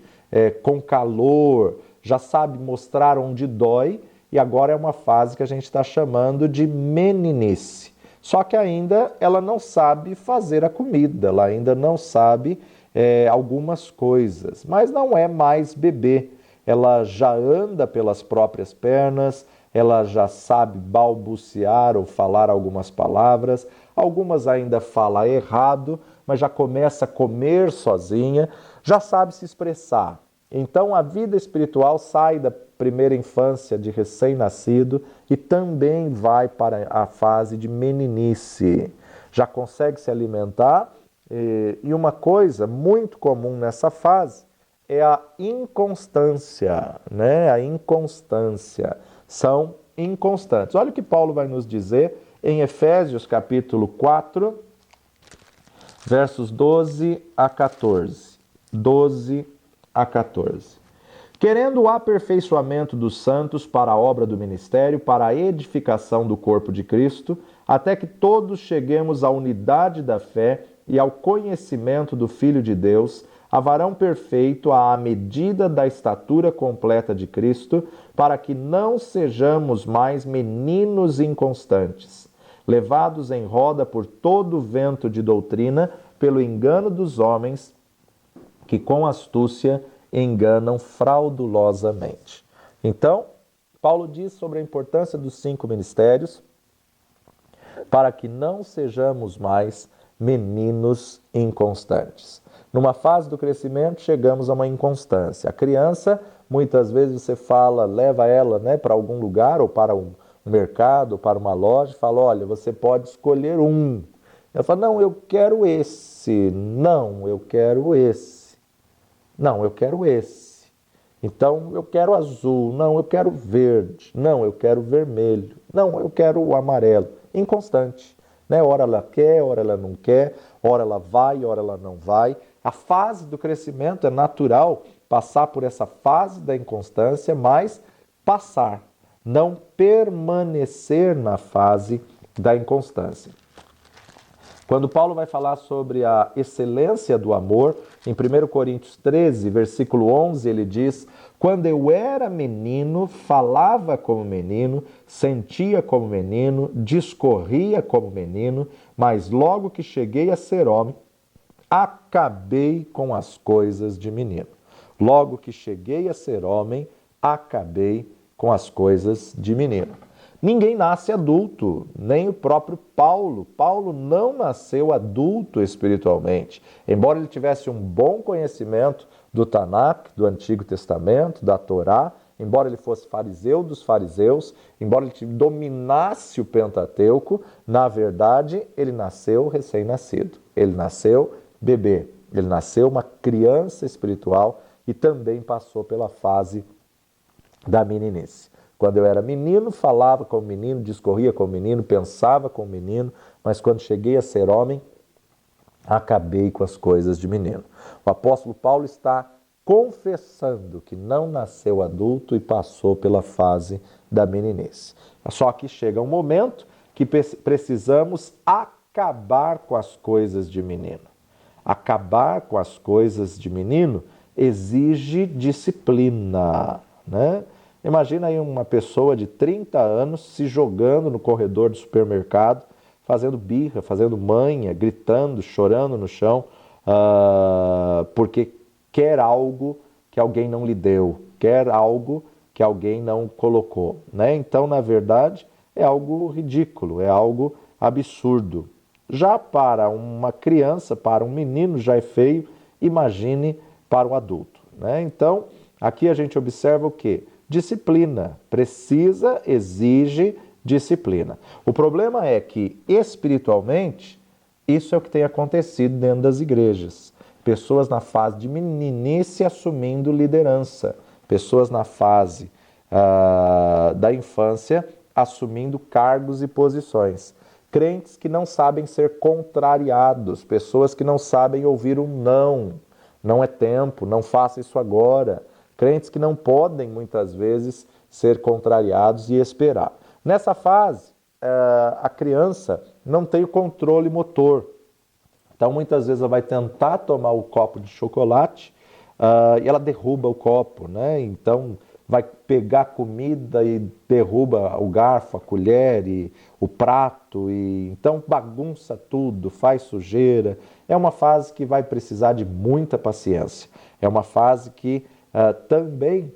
com calor, já sabe mostrar onde dói, e agora é uma fase que a gente está chamando de meninice. Só que ainda ela não sabe fazer a comida, ela ainda não sabe algumas coisas, mas não é mais bebê. Ela já anda pelas próprias pernas, ela já sabe balbuciar ou falar algumas palavras, algumas ainda fala errado, mas já começa a comer sozinha, já sabe se expressar. Então a vida espiritual sai da primeira infância de recém-nascido e também vai para a fase de meninice. Já consegue se alimentar e uma coisa muito comum nessa fase é a inconstância, né? A inconstância. São inconstantes. Olha o que Paulo vai nos dizer em Efésios capítulo 4, versos 12 a 14. 12 a 14. Querendo o aperfeiçoamento dos santos para a obra do ministério, para a edificação do corpo de Cristo, até que todos cheguemos à unidade da fé e ao conhecimento do Filho de Deus, a varão perfeito à medida da estatura completa de Cristo, para que não sejamos mais meninos inconstantes, levados em roda por todo o vento de doutrina, pelo engano dos homens, que com astúcia enganam fraudulosamente. Então, Paulo diz sobre a importância dos 5 ministérios, para que não sejamos mais meninos inconstantes. Numa fase do crescimento, chegamos a uma inconstância. A criança, muitas vezes você fala, leva ela, né, para algum lugar, ou para um mercado, ou para uma loja, e fala, olha, você pode escolher um. Ela fala, não, eu quero esse. Não, eu quero esse. Não, eu quero esse. Então, eu quero azul. Não, eu quero verde. Não, eu quero vermelho. Não, eu quero o amarelo. Inconstante. Né? Ora ela quer, ora ela não quer, ora ela vai, ora ela não vai. A fase do crescimento é natural passar por essa fase da inconstância, mas passar, não permanecer na fase da inconstância. Quando Paulo vai falar sobre a excelência do amor, em 1 Coríntios 13, versículo 11, ele diz: quando eu era menino, falava como menino, sentia como menino, discorria como menino, mas logo que cheguei a ser homem, acabei com as coisas de menino. Logo que cheguei a ser homem, acabei com as coisas de menino. Ninguém nasce adulto, nem o próprio Paulo. Paulo não nasceu adulto espiritualmente. Embora ele tivesse um bom conhecimento do Tanakh, do Antigo Testamento, da Torá, embora ele fosse fariseu dos fariseus, embora ele dominasse o Pentateuco, na verdade, ele nasceu recém-nascido. Ele nasceu bebê. Ele nasceu uma criança espiritual e também passou pela fase da meninice. Quando eu era menino, falava como menino, discorria como menino, pensava como menino, mas quando cheguei a ser homem, acabei com as coisas de menino. O apóstolo Paulo está confessando que não nasceu adulto e passou pela fase da meninice. Só que chega um momento que precisamos acabar com as coisas de menino. Acabar com as coisas de menino exige disciplina, né? Imagina aí uma pessoa de 30 anos se jogando no corredor do supermercado, fazendo birra, fazendo manha, gritando, chorando no chão, porque quer algo que alguém não lhe deu, quer algo que alguém não colocou, né? Então, na verdade, é algo ridículo, é algo absurdo. Já para uma criança, para um menino já é feio, imagine para um adulto, né? Então, aqui a gente observa o quê? Disciplina. Precisa, exige disciplina. O problema é que, espiritualmente, isso é o que tem acontecido dentro das igrejas. Pessoas na fase de meninice assumindo liderança. Pessoas na fase da infância assumindo cargos e posições. Crentes que não sabem ser contrariados. Pessoas que não sabem ouvir um não. Não é tempo, não faça isso agora. Crentes que não podem, muitas vezes, ser contrariados e esperar. Nessa fase, a criança não tem o controle motor. Então, muitas vezes ela vai tentar tomar o copo de chocolate e ela derruba o copo, né? Então, vai pegar comida e derruba o garfo, a colher e o prato, e então bagunça tudo, faz sujeira. É uma fase que vai precisar de muita paciência. É uma fase que também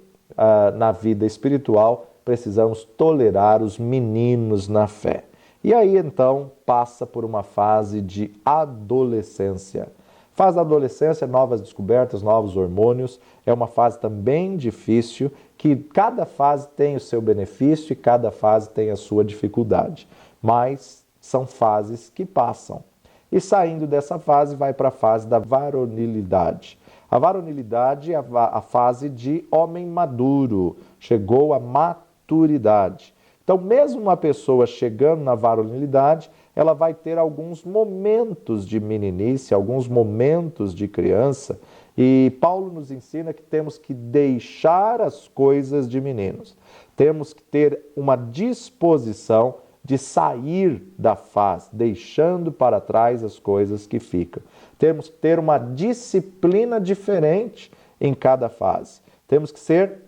na vida espiritual precisamos tolerar os meninos na fé. E aí então passa por uma fase de adolescência. Fase da adolescência, novas descobertas, novos hormônios, é uma fase também difícil, que cada fase tem o seu benefício e cada fase tem a sua dificuldade. Mas são fases que passam. E saindo dessa fase, vai para a fase da varonilidade. A varonilidade é a fase de homem maduro, chegou à maturidade. Então, mesmo uma pessoa chegando na varonilidade, ela vai ter alguns momentos de meninice, alguns momentos de criança, e Paulo nos ensina que temos que deixar as coisas de meninos. Temos que ter uma disposição de sair da fase, deixando para trás as coisas que ficam. Temos que ter uma disciplina diferente em cada fase. Temos que ser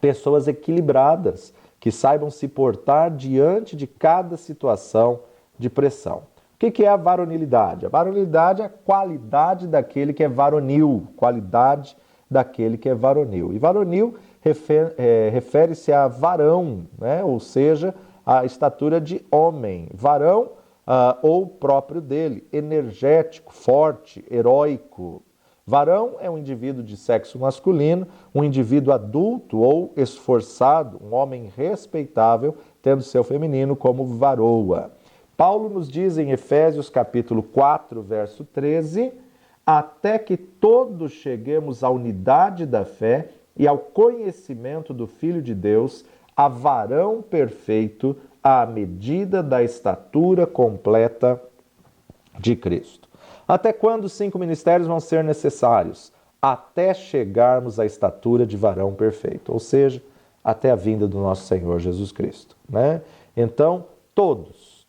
pessoas equilibradas, que saibam se portar diante de cada situação de pressão. O que é a varonilidade? A varonilidade é a qualidade daquele que é varonil, qualidade daquele que é varonil. E varonil refere-se a varão, né? Ou seja, a estatura de homem. Varão ou próprio dele, energético, forte, heróico. Varão é um indivíduo de sexo masculino, um indivíduo adulto ou esforçado, um homem respeitável, tendo seu feminino como varoa. Paulo nos diz em Efésios capítulo 4, verso 13, até que todos cheguemos à unidade da fé e ao conhecimento do Filho de Deus, a varão perfeito, à medida da estatura completa de Cristo. Até quando os 5 ministérios vão ser necessários? Até chegarmos à estatura de varão perfeito, ou seja, até a vinda do nosso Senhor Jesus Cristo, né? Então, todos,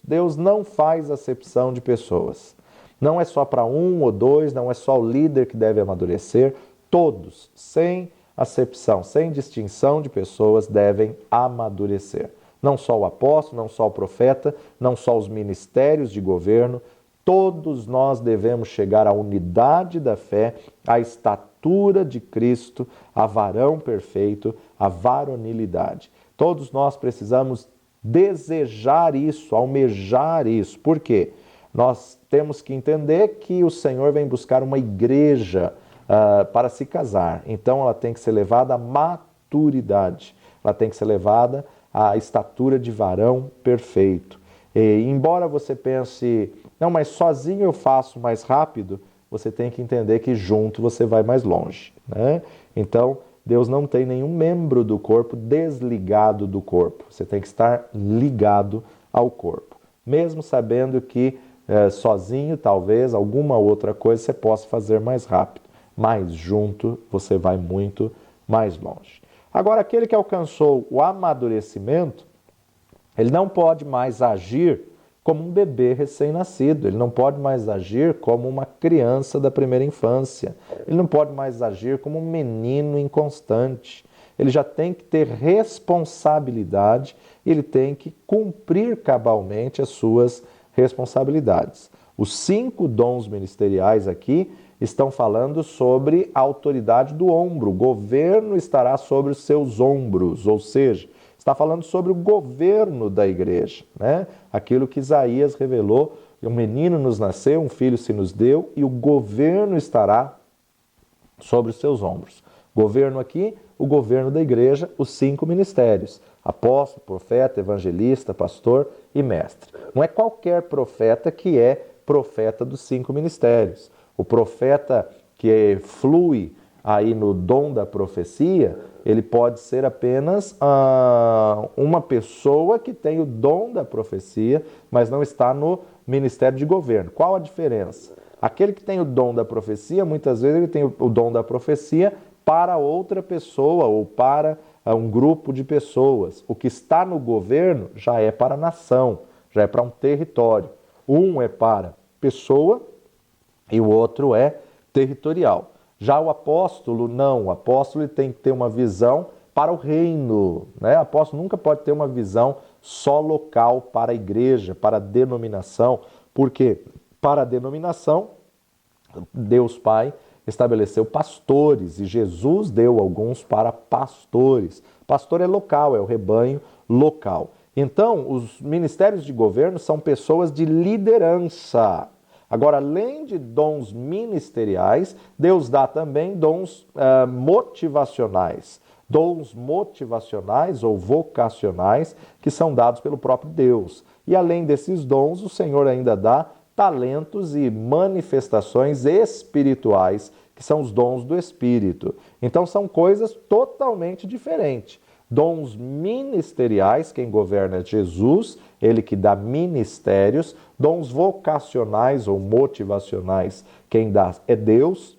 Deus não faz acepção de pessoas. Não é só para um ou dois, não é só o líder que deve amadurecer, todos, sem acepção, sem distinção de pessoas, devem amadurecer. Não só o apóstolo, não só o profeta, não só os ministérios de governo, todos nós devemos chegar à unidade da fé, à estatura de Cristo, a varão perfeito, a varonilidade. Todos nós precisamos desejar isso, almejar isso. Por quê? Nós temos que entender que o Senhor vem buscar uma igreja para se casar. Então ela tem que ser levada à maturidade, ela tem que ser levada à estatura de varão perfeito. E, embora você pense, não, mas sozinho eu faço mais rápido, você tem que entender que junto você vai mais longe, né? Então, Deus não tem nenhum membro do corpo desligado do corpo. Você tem que estar ligado ao corpo. Mesmo sabendo que sozinho, talvez, alguma outra coisa você possa fazer mais rápido. Mas junto você vai muito mais longe. Agora, aquele que alcançou o amadurecimento, ele não pode mais agir como um bebê recém-nascido, ele não pode mais agir como uma criança da primeira infância, ele não pode mais agir como um menino inconstante. Ele já tem que ter responsabilidade, ele tem que cumprir cabalmente as suas responsabilidades. Os 5 dons ministeriais aqui estão falando sobre a autoridade do ombro. O governo estará sobre os seus ombros, ou seja, está falando sobre o governo da igreja, né? Aquilo que Isaías revelou, um menino nos nasceu, um filho se nos deu e o governo estará sobre os seus ombros. Governo aqui, o governo da igreja, os 5 ministérios, apóstolo, profeta, evangelista, pastor e mestre. Não é qualquer profeta que é profeta dos 5 ministérios. O profeta que flui aí no dom da profecia, ele pode ser apenas uma pessoa que tem o dom da profecia, mas não está no ministério de governo. Qual a diferença? Aquele que tem o dom da profecia, muitas vezes ele tem o dom da profecia para outra pessoa ou para um grupo de pessoas. O que está no governo já é para a nação, já é para um território. Um é para pessoa e o outro é territorial. Já o apóstolo, não. O apóstolo tem que ter uma visão para o reino, né? O apóstolo nunca pode ter uma visão só local para a igreja, para a denominação, porque para a denominação, Deus Pai estabeleceu pastores e Jesus deu alguns para pastores. Pastor é local, é o rebanho local. Então, os ministérios de governo são pessoas de liderança. Agora, além de dons ministeriais, Deus dá também dons motivacionais. Dons motivacionais ou vocacionais que são dados pelo próprio Deus. E além desses dons, o Senhor ainda dá talentos e manifestações espirituais, que são os dons do Espírito. Então são coisas totalmente diferentes. Dons ministeriais, quem governa é Jesus, ele que dá ministérios. Dons vocacionais ou motivacionais, quem dá é Deus.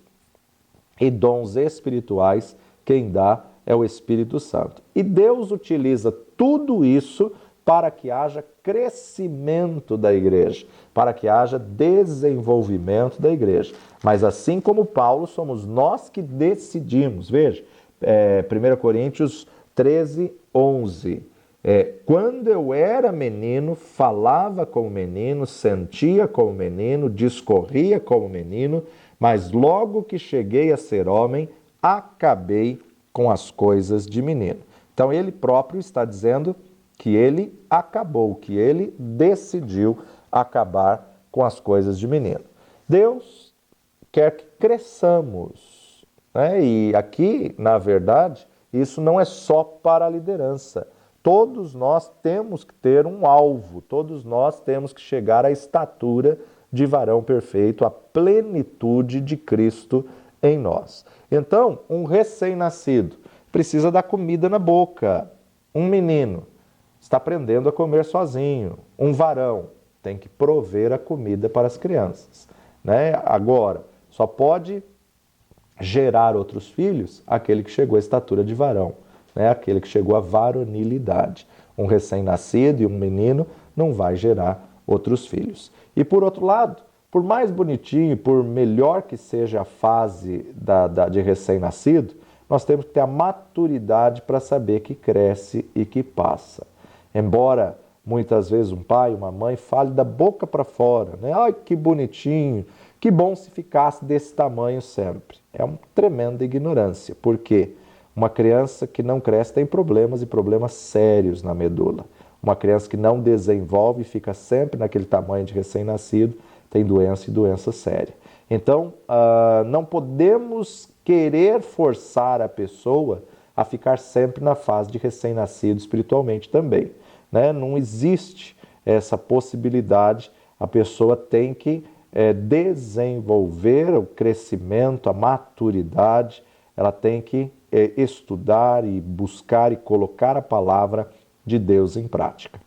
E dons espirituais, quem dá é o Espírito Santo. E Deus utiliza tudo isso para que haja crescimento da igreja, para que haja desenvolvimento da igreja. Mas assim como Paulo, somos nós que decidimos. Veja, 1 Coríntios 13, 11. Quando eu era menino, falava como menino, sentia como menino, discorria como menino, mas logo que cheguei a ser homem, acabei com as coisas de menino. Então ele próprio está dizendo que ele acabou, que ele decidiu acabar com as coisas de menino. Deus quer que cresçamos, né? E aqui, na verdade, isso não é só para a liderança. Todos nós temos que ter um alvo, todos nós temos que chegar à estatura de varão perfeito, à plenitude de Cristo em nós. Então, um recém-nascido precisa dar comida na boca. Um menino está aprendendo a comer sozinho. Um varão tem que prover a comida para as crianças, né? Agora, só pode gerar outros filhos aquele que chegou à estatura de varão, né? Aquele que chegou à varonilidade. Um recém-nascido e um menino não vai gerar outros filhos. E por outro lado, por mais bonitinho, por melhor que seja a fase de recém-nascido, nós temos que ter a maturidade para saber que cresce e que passa. Embora muitas vezes um pai, uma mãe fale da boca para fora, né? Ai, que bonitinho, que bom se ficasse desse tamanho sempre. É uma tremenda ignorância, porque uma criança que não cresce tem problemas e problemas sérios na medula. Uma criança que não desenvolve e fica sempre naquele tamanho de recém-nascido tem doença e doença séria. Então, não podemos querer forçar a pessoa a ficar sempre na fase de recém-nascido espiritualmente também, né? Não existe essa possibilidade. A pessoa tem que desenvolver o crescimento, a maturidade, ela tem que estudar e buscar e colocar a palavra de Deus em prática.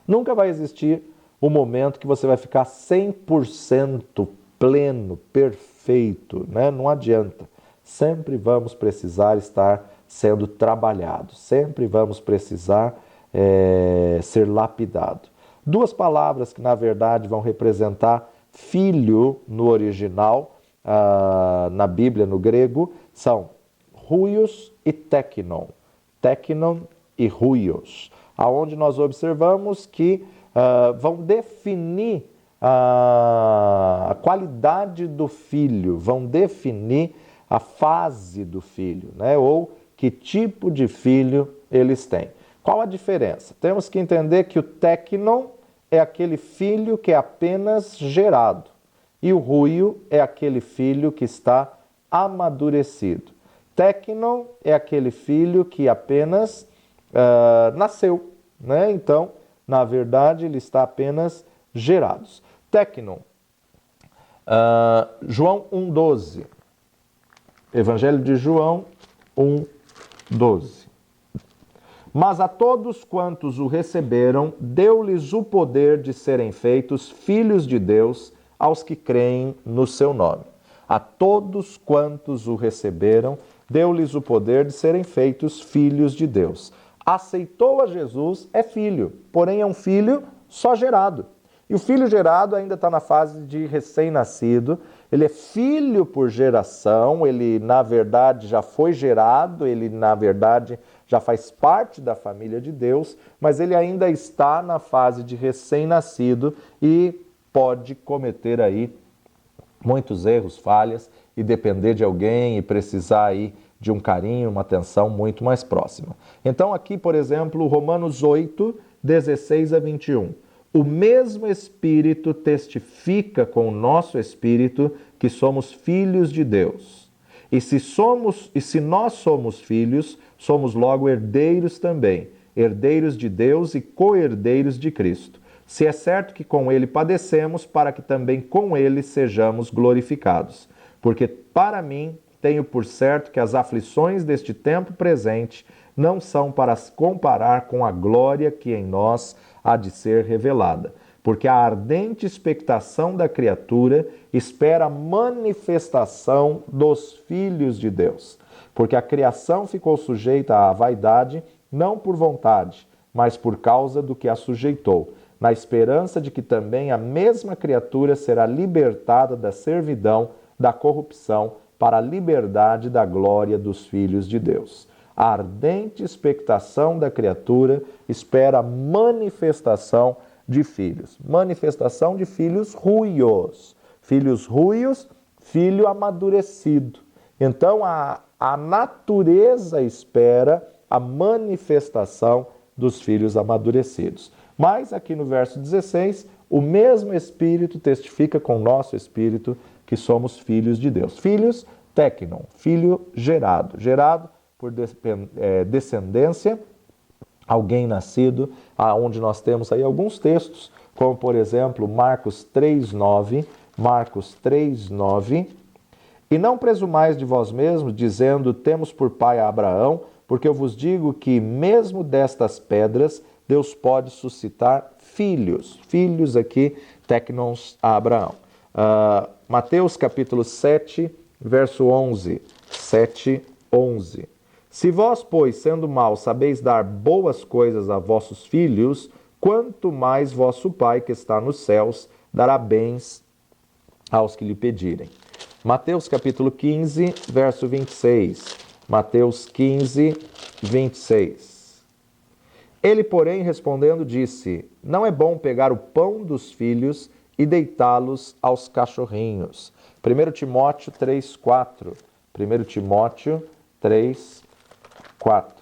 Nunca vai existir o momento que você vai ficar 100% pleno, perfeito, né? Não adianta. Sempre vamos precisar estar sendo trabalhados, sempre vamos precisar ser lapidado. Duas palavras que, na verdade, vão representar filho no original, na Bíblia, no grego, são huios e teknon. Teknon e huios, aonde nós observamos que vão definir a qualidade do filho, vão definir a fase do filho, né? Ou que tipo de filho eles têm. Qual a diferença? Temos que entender que o teknon é aquele filho que é apenas gerado e o huio é aquele filho que está amadurecido. Teknon é aquele filho que apenas nasceu, né? Então, na verdade, ele está apenas gerado. Teknon, João 1,12. Evangelho de João 1,12. Mas a todos quantos o receberam, deu-lhes o poder de serem feitos filhos de Deus, aos que creem no seu nome. A todos quantos o receberam, deu-lhes o poder de serem feitos filhos de Deus. Aceitou a Jesus, é filho, porém é um filho só gerado. E o filho gerado ainda está na fase de recém-nascido, ele é filho por geração, ele na verdade já foi gerado, ele na verdade já faz parte da família de Deus, mas ele ainda está na fase de recém-nascido e pode cometer aí muitos erros, falhas e depender de alguém e precisar aí de um carinho, uma atenção muito mais próxima. Então aqui, por exemplo, Romanos 8, 16 a 21. O mesmo Espírito testifica com o nosso Espírito que somos filhos de Deus. E se nós somos filhos, somos logo herdeiros também, herdeiros de Deus e co-herdeiros de Cristo. Se é certo que com ele padecemos, para que também com ele sejamos glorificados. Porque para mim tenho por certo que as aflições deste tempo presente não são para se comparar com a glória que em nós há de ser revelada. Porque a ardente expectação da criatura espera a manifestação dos filhos de Deus. Porque a criação ficou sujeita à vaidade, não por vontade, mas por causa do que a sujeitou, na esperança de que também a mesma criatura será libertada da servidão, da corrupção, para a liberdade da glória dos filhos de Deus. A ardente expectação da criatura espera a manifestação de filhos. Manifestação de filhos ruios. Filhos ruios, filho amadurecido. Então, a natureza espera a manifestação dos filhos amadurecidos. Mas, aqui no verso 16, o mesmo Espírito testifica com o nosso Espírito que somos filhos de Deus. Filhos, tecnon, filho gerado. Gerado por descendência, alguém nascido, onde nós temos aí alguns textos, como por exemplo Marcos 3:9, Marcos 3:9, e não presumais de vós mesmos, dizendo, temos por pai a Abraão, porque eu vos digo que mesmo destas pedras Deus pode suscitar filhos. Filhos aqui, tecnons a Abraão. Mateus capítulo 7, verso 11. 7, 11. Se vós, pois, sendo maus, sabeis dar boas coisas a vossos filhos, quanto mais vosso Pai que está nos céus dará bens aos que lhe pedirem. Mateus capítulo 15, verso 26. Mateus 15, 26. Ele, porém, respondendo, disse, não é bom pegar o pão dos filhos e deitá-los aos cachorrinhos. 1 Timóteo 3, 4. 1 Timóteo 3, 4.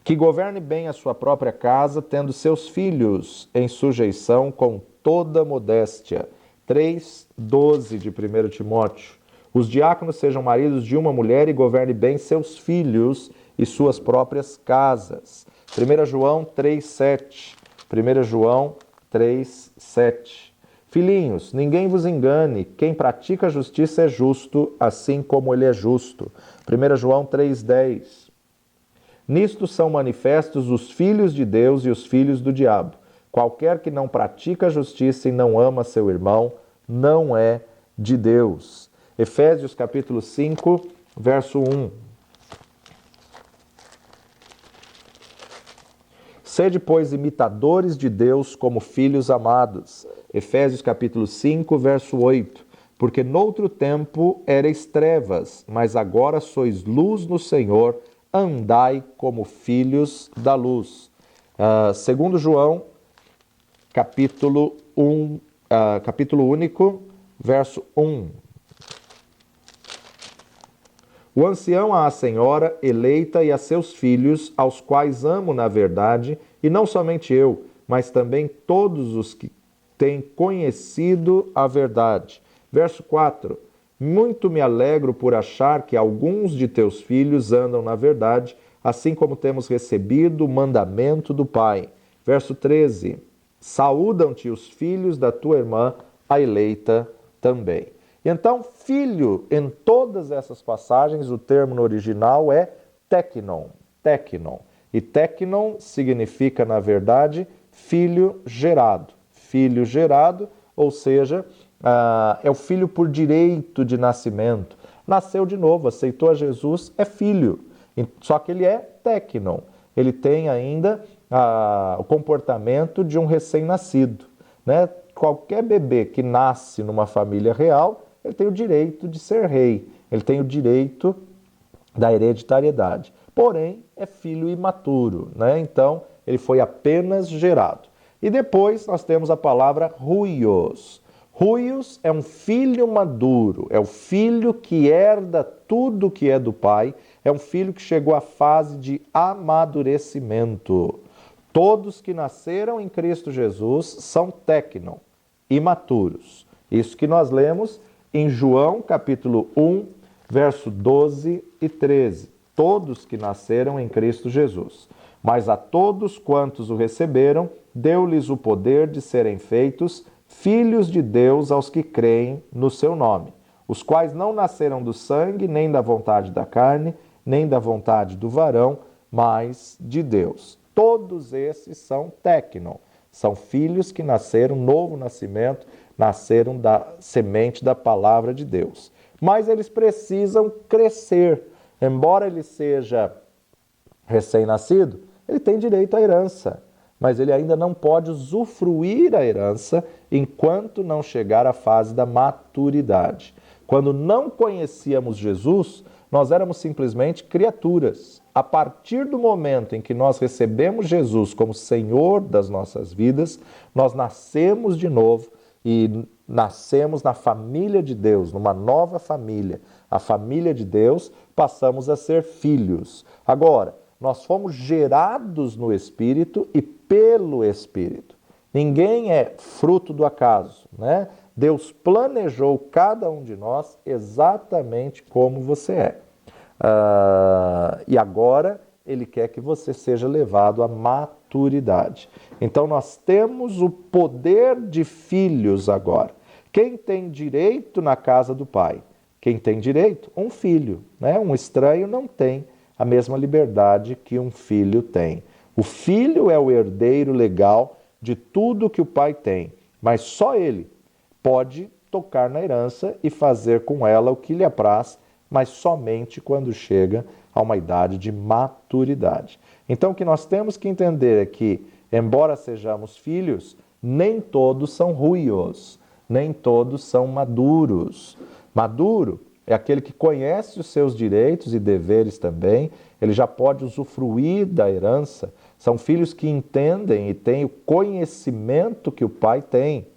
Que governe bem a sua própria casa, tendo seus filhos em sujeição com toda modéstia. 3:12 de 1 Timóteo. Os diáconos sejam maridos de uma mulher e governe bem seus filhos e suas próprias casas. 1 João 3:7. 1 João 3:7. Filhinhos, ninguém vos engane, quem pratica a justiça é justo, assim como ele é justo. 1 João 3:10. Nisto são manifestos os filhos de Deus e os filhos do diabo. Qualquer que não pratica a justiça e não ama seu irmão, não é de Deus. Efésios capítulo 5, verso 1. Sede, pois, imitadores de Deus como filhos amados. Efésios capítulo 5, verso 8. Porque noutro tempo erais trevas, mas agora sois luz no Senhor, andai como filhos da luz. Segundo João, capítulo único, verso 1. O ancião à senhora eleita e a seus filhos, aos quais amo na verdade, e não somente eu, mas também todos os que têm conhecido a verdade. Verso 4. Muito me alegro por achar que alguns de teus filhos andam na verdade, assim como temos recebido o mandamento do Pai. Verso 13. Saúdam-te os filhos da tua irmã, a eleita também. Então, filho, em todas essas passagens, o termo no original é teknon, teknon. E teknon significa, na verdade, filho gerado. Filho gerado, ou seja, é o filho por direito de nascimento. Nasceu de novo, aceitou a Jesus, é filho. Só que ele é téknon. Ele tem ainda o comportamento de um recém-nascido, né? Qualquer bebê que nasce numa família real, ele tem o direito de ser rei. Ele tem o direito da hereditariedade. Porém, é filho imaturo, né? Então, ele foi apenas gerado. E depois nós temos a palavra huios. Huios é um filho maduro, é o filho que herda tudo que é do pai, é um filho que chegou à fase de amadurecimento. Todos que nasceram em Cristo Jesus são téknon, imaturos. Isso que nós lemos em João capítulo 1, verso 12 e 13. Todos que nasceram em Cristo Jesus. Mas a todos quantos o receberam, deu-lhes o poder de serem feitos filhos de Deus aos que creem no seu nome, os quais não nasceram do sangue, nem da vontade da carne, nem da vontade do varão, mas de Deus. Todos esses são téknon, são filhos que nasceram, novo nascimento, nasceram da semente da palavra de Deus. Mas eles precisam crescer. Embora ele seja recém-nascido, ele tem direito à herança, mas ele ainda não pode usufruir a herança enquanto não chegar à fase da maturidade. Quando não conhecíamos Jesus, nós éramos simplesmente criaturas. A partir do momento em que nós recebemos Jesus como Senhor das nossas vidas, nós nascemos de novo e nascemos na família de Deus, numa nova família. A família de Deus, passamos a ser filhos. Agora, nós fomos gerados no Espírito e pelo Espírito. Ninguém é fruto do acaso, né? Deus planejou cada um de nós exatamente como você é. E agora Ele quer que você seja levado à maturidade. Então nós temos o poder de filhos agora. Quem tem direito na casa do Pai? Quem tem direito? Um filho, né? Um estranho não tem a mesma liberdade que um filho tem. O filho é o herdeiro legal de tudo que o pai tem, mas só ele pode tocar na herança e fazer com ela o que lhe apraz, mas somente quando chega a uma idade de maturidade. Então o que nós temos que entender é que, embora sejamos filhos, nem todos são ruios, nem todos são maduros. Maduro é aquele que conhece os seus direitos e deveres também, ele já pode usufruir da herança. São filhos que entendem e têm o conhecimento que o pai tem.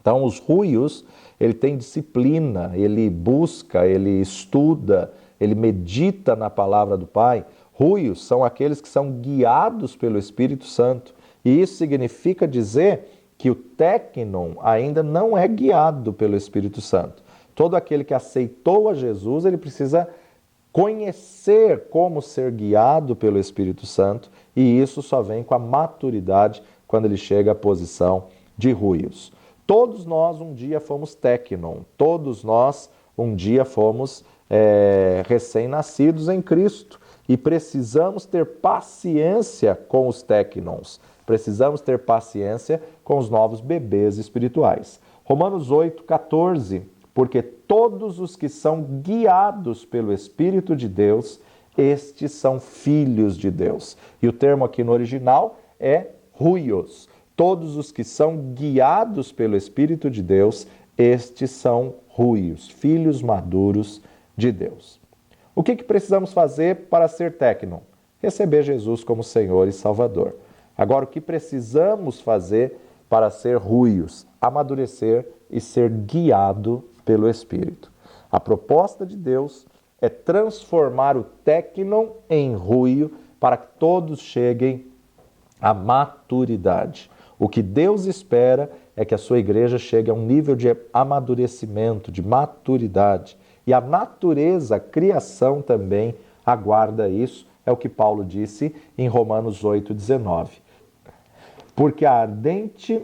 Então, os ruios, ele tem disciplina, ele busca, ele estuda, ele medita na palavra do pai. Ruios são aqueles que são guiados pelo Espírito Santo. E isso significa dizer que o téknon ainda não é guiado pelo Espírito Santo. Todo aquele que aceitou a Jesus, ele precisa conhecer como ser guiado pelo Espírito Santo, e isso só vem com a maturidade quando ele chega à posição de ruios. Todos nós um dia fomos téknon, todos nós um dia fomos recém-nascidos em Cristo, e precisamos ter paciência com os téknons, precisamos ter paciência com os novos bebês espirituais. Romanos 8,14. Porque todos os que são guiados pelo Espírito de Deus, estes são filhos de Deus. E o termo aqui no original é huios. Todos os que são guiados pelo Espírito de Deus, estes são huios, filhos maduros de Deus. O que precisamos fazer para ser téknon? Receber Jesus como Senhor e Salvador. Agora, o que precisamos fazer para ser ruios? Amadurecer e ser guiado pelo Espírito. A proposta de Deus é transformar o téknon em ruio para que todos cheguem à maturidade. O que Deus espera é que a sua igreja chegue a um nível de amadurecimento, de maturidade. E a natureza, a criação também aguarda isso. É o que Paulo disse em Romanos 8,19. Porque a ardente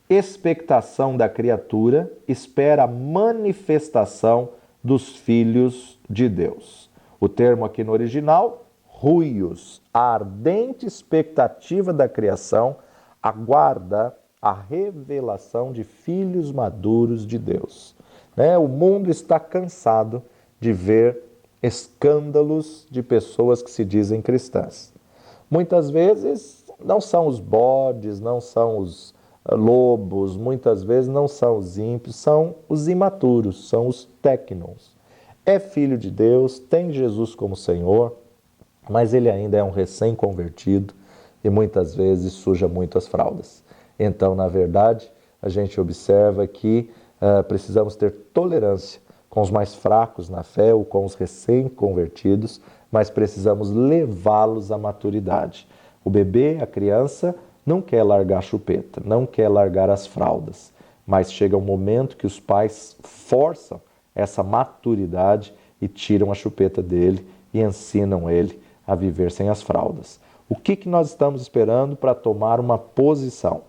expectação da criatura espera a manifestação dos filhos de Deus. O termo aqui no original, ruios, a ardente expectativa da criação aguarda a revelação de filhos maduros de Deus. Né? O mundo está cansado de ver escândalos de pessoas que se dizem cristãs. Muitas vezes não são os bodes, não são os lobos, muitas vezes não são os ímpios, são os imaturos, são os técnons. É filho de Deus, tem Jesus como Senhor, mas ele ainda é um recém-convertido e muitas vezes suja muito as fraldas. Então, na verdade, a gente observa que precisamos ter tolerância com os mais fracos na fé ou com os recém-convertidos, mas precisamos levá-los à maturidade. O bebê, a criança, não quer largar a chupeta, não quer largar as fraldas, mas chega um momento que os pais forçam essa maturidade e tiram a chupeta dele e ensinam ele a viver sem as fraldas. O que nós estamos esperando para tomar uma posição?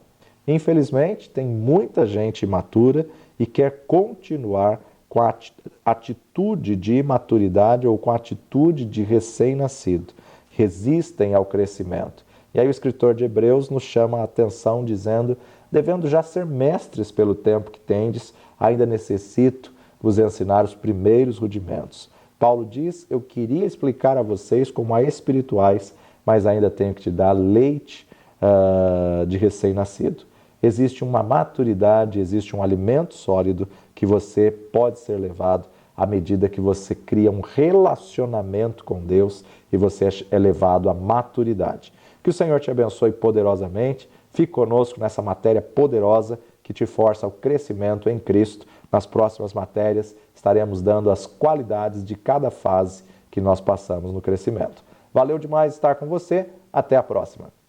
Infelizmente, tem muita gente imatura e quer continuar com a atitude de imaturidade ou com a atitude de recém-nascido. Resistem ao crescimento. E aí o escritor de Hebreus nos chama a atenção dizendo: devendo já ser mestres pelo tempo que tendes, ainda necessito vos ensinar os primeiros rudimentos. Paulo diz: eu queria explicar a vocês como a espirituais, mas ainda tenho que te dar leite de recém-nascido. Existe uma maturidade, existe um alimento sólido que você pode ser levado à medida que você cria um relacionamento com Deus e você é levado à maturidade. Que o Senhor te abençoe poderosamente. Fique conosco nessa matéria poderosa que te força ao crescimento em Cristo. Nas próximas matérias estaremos dando as qualidades de cada fase que nós passamos no crescimento. Valeu demais estar com você. Até a próxima.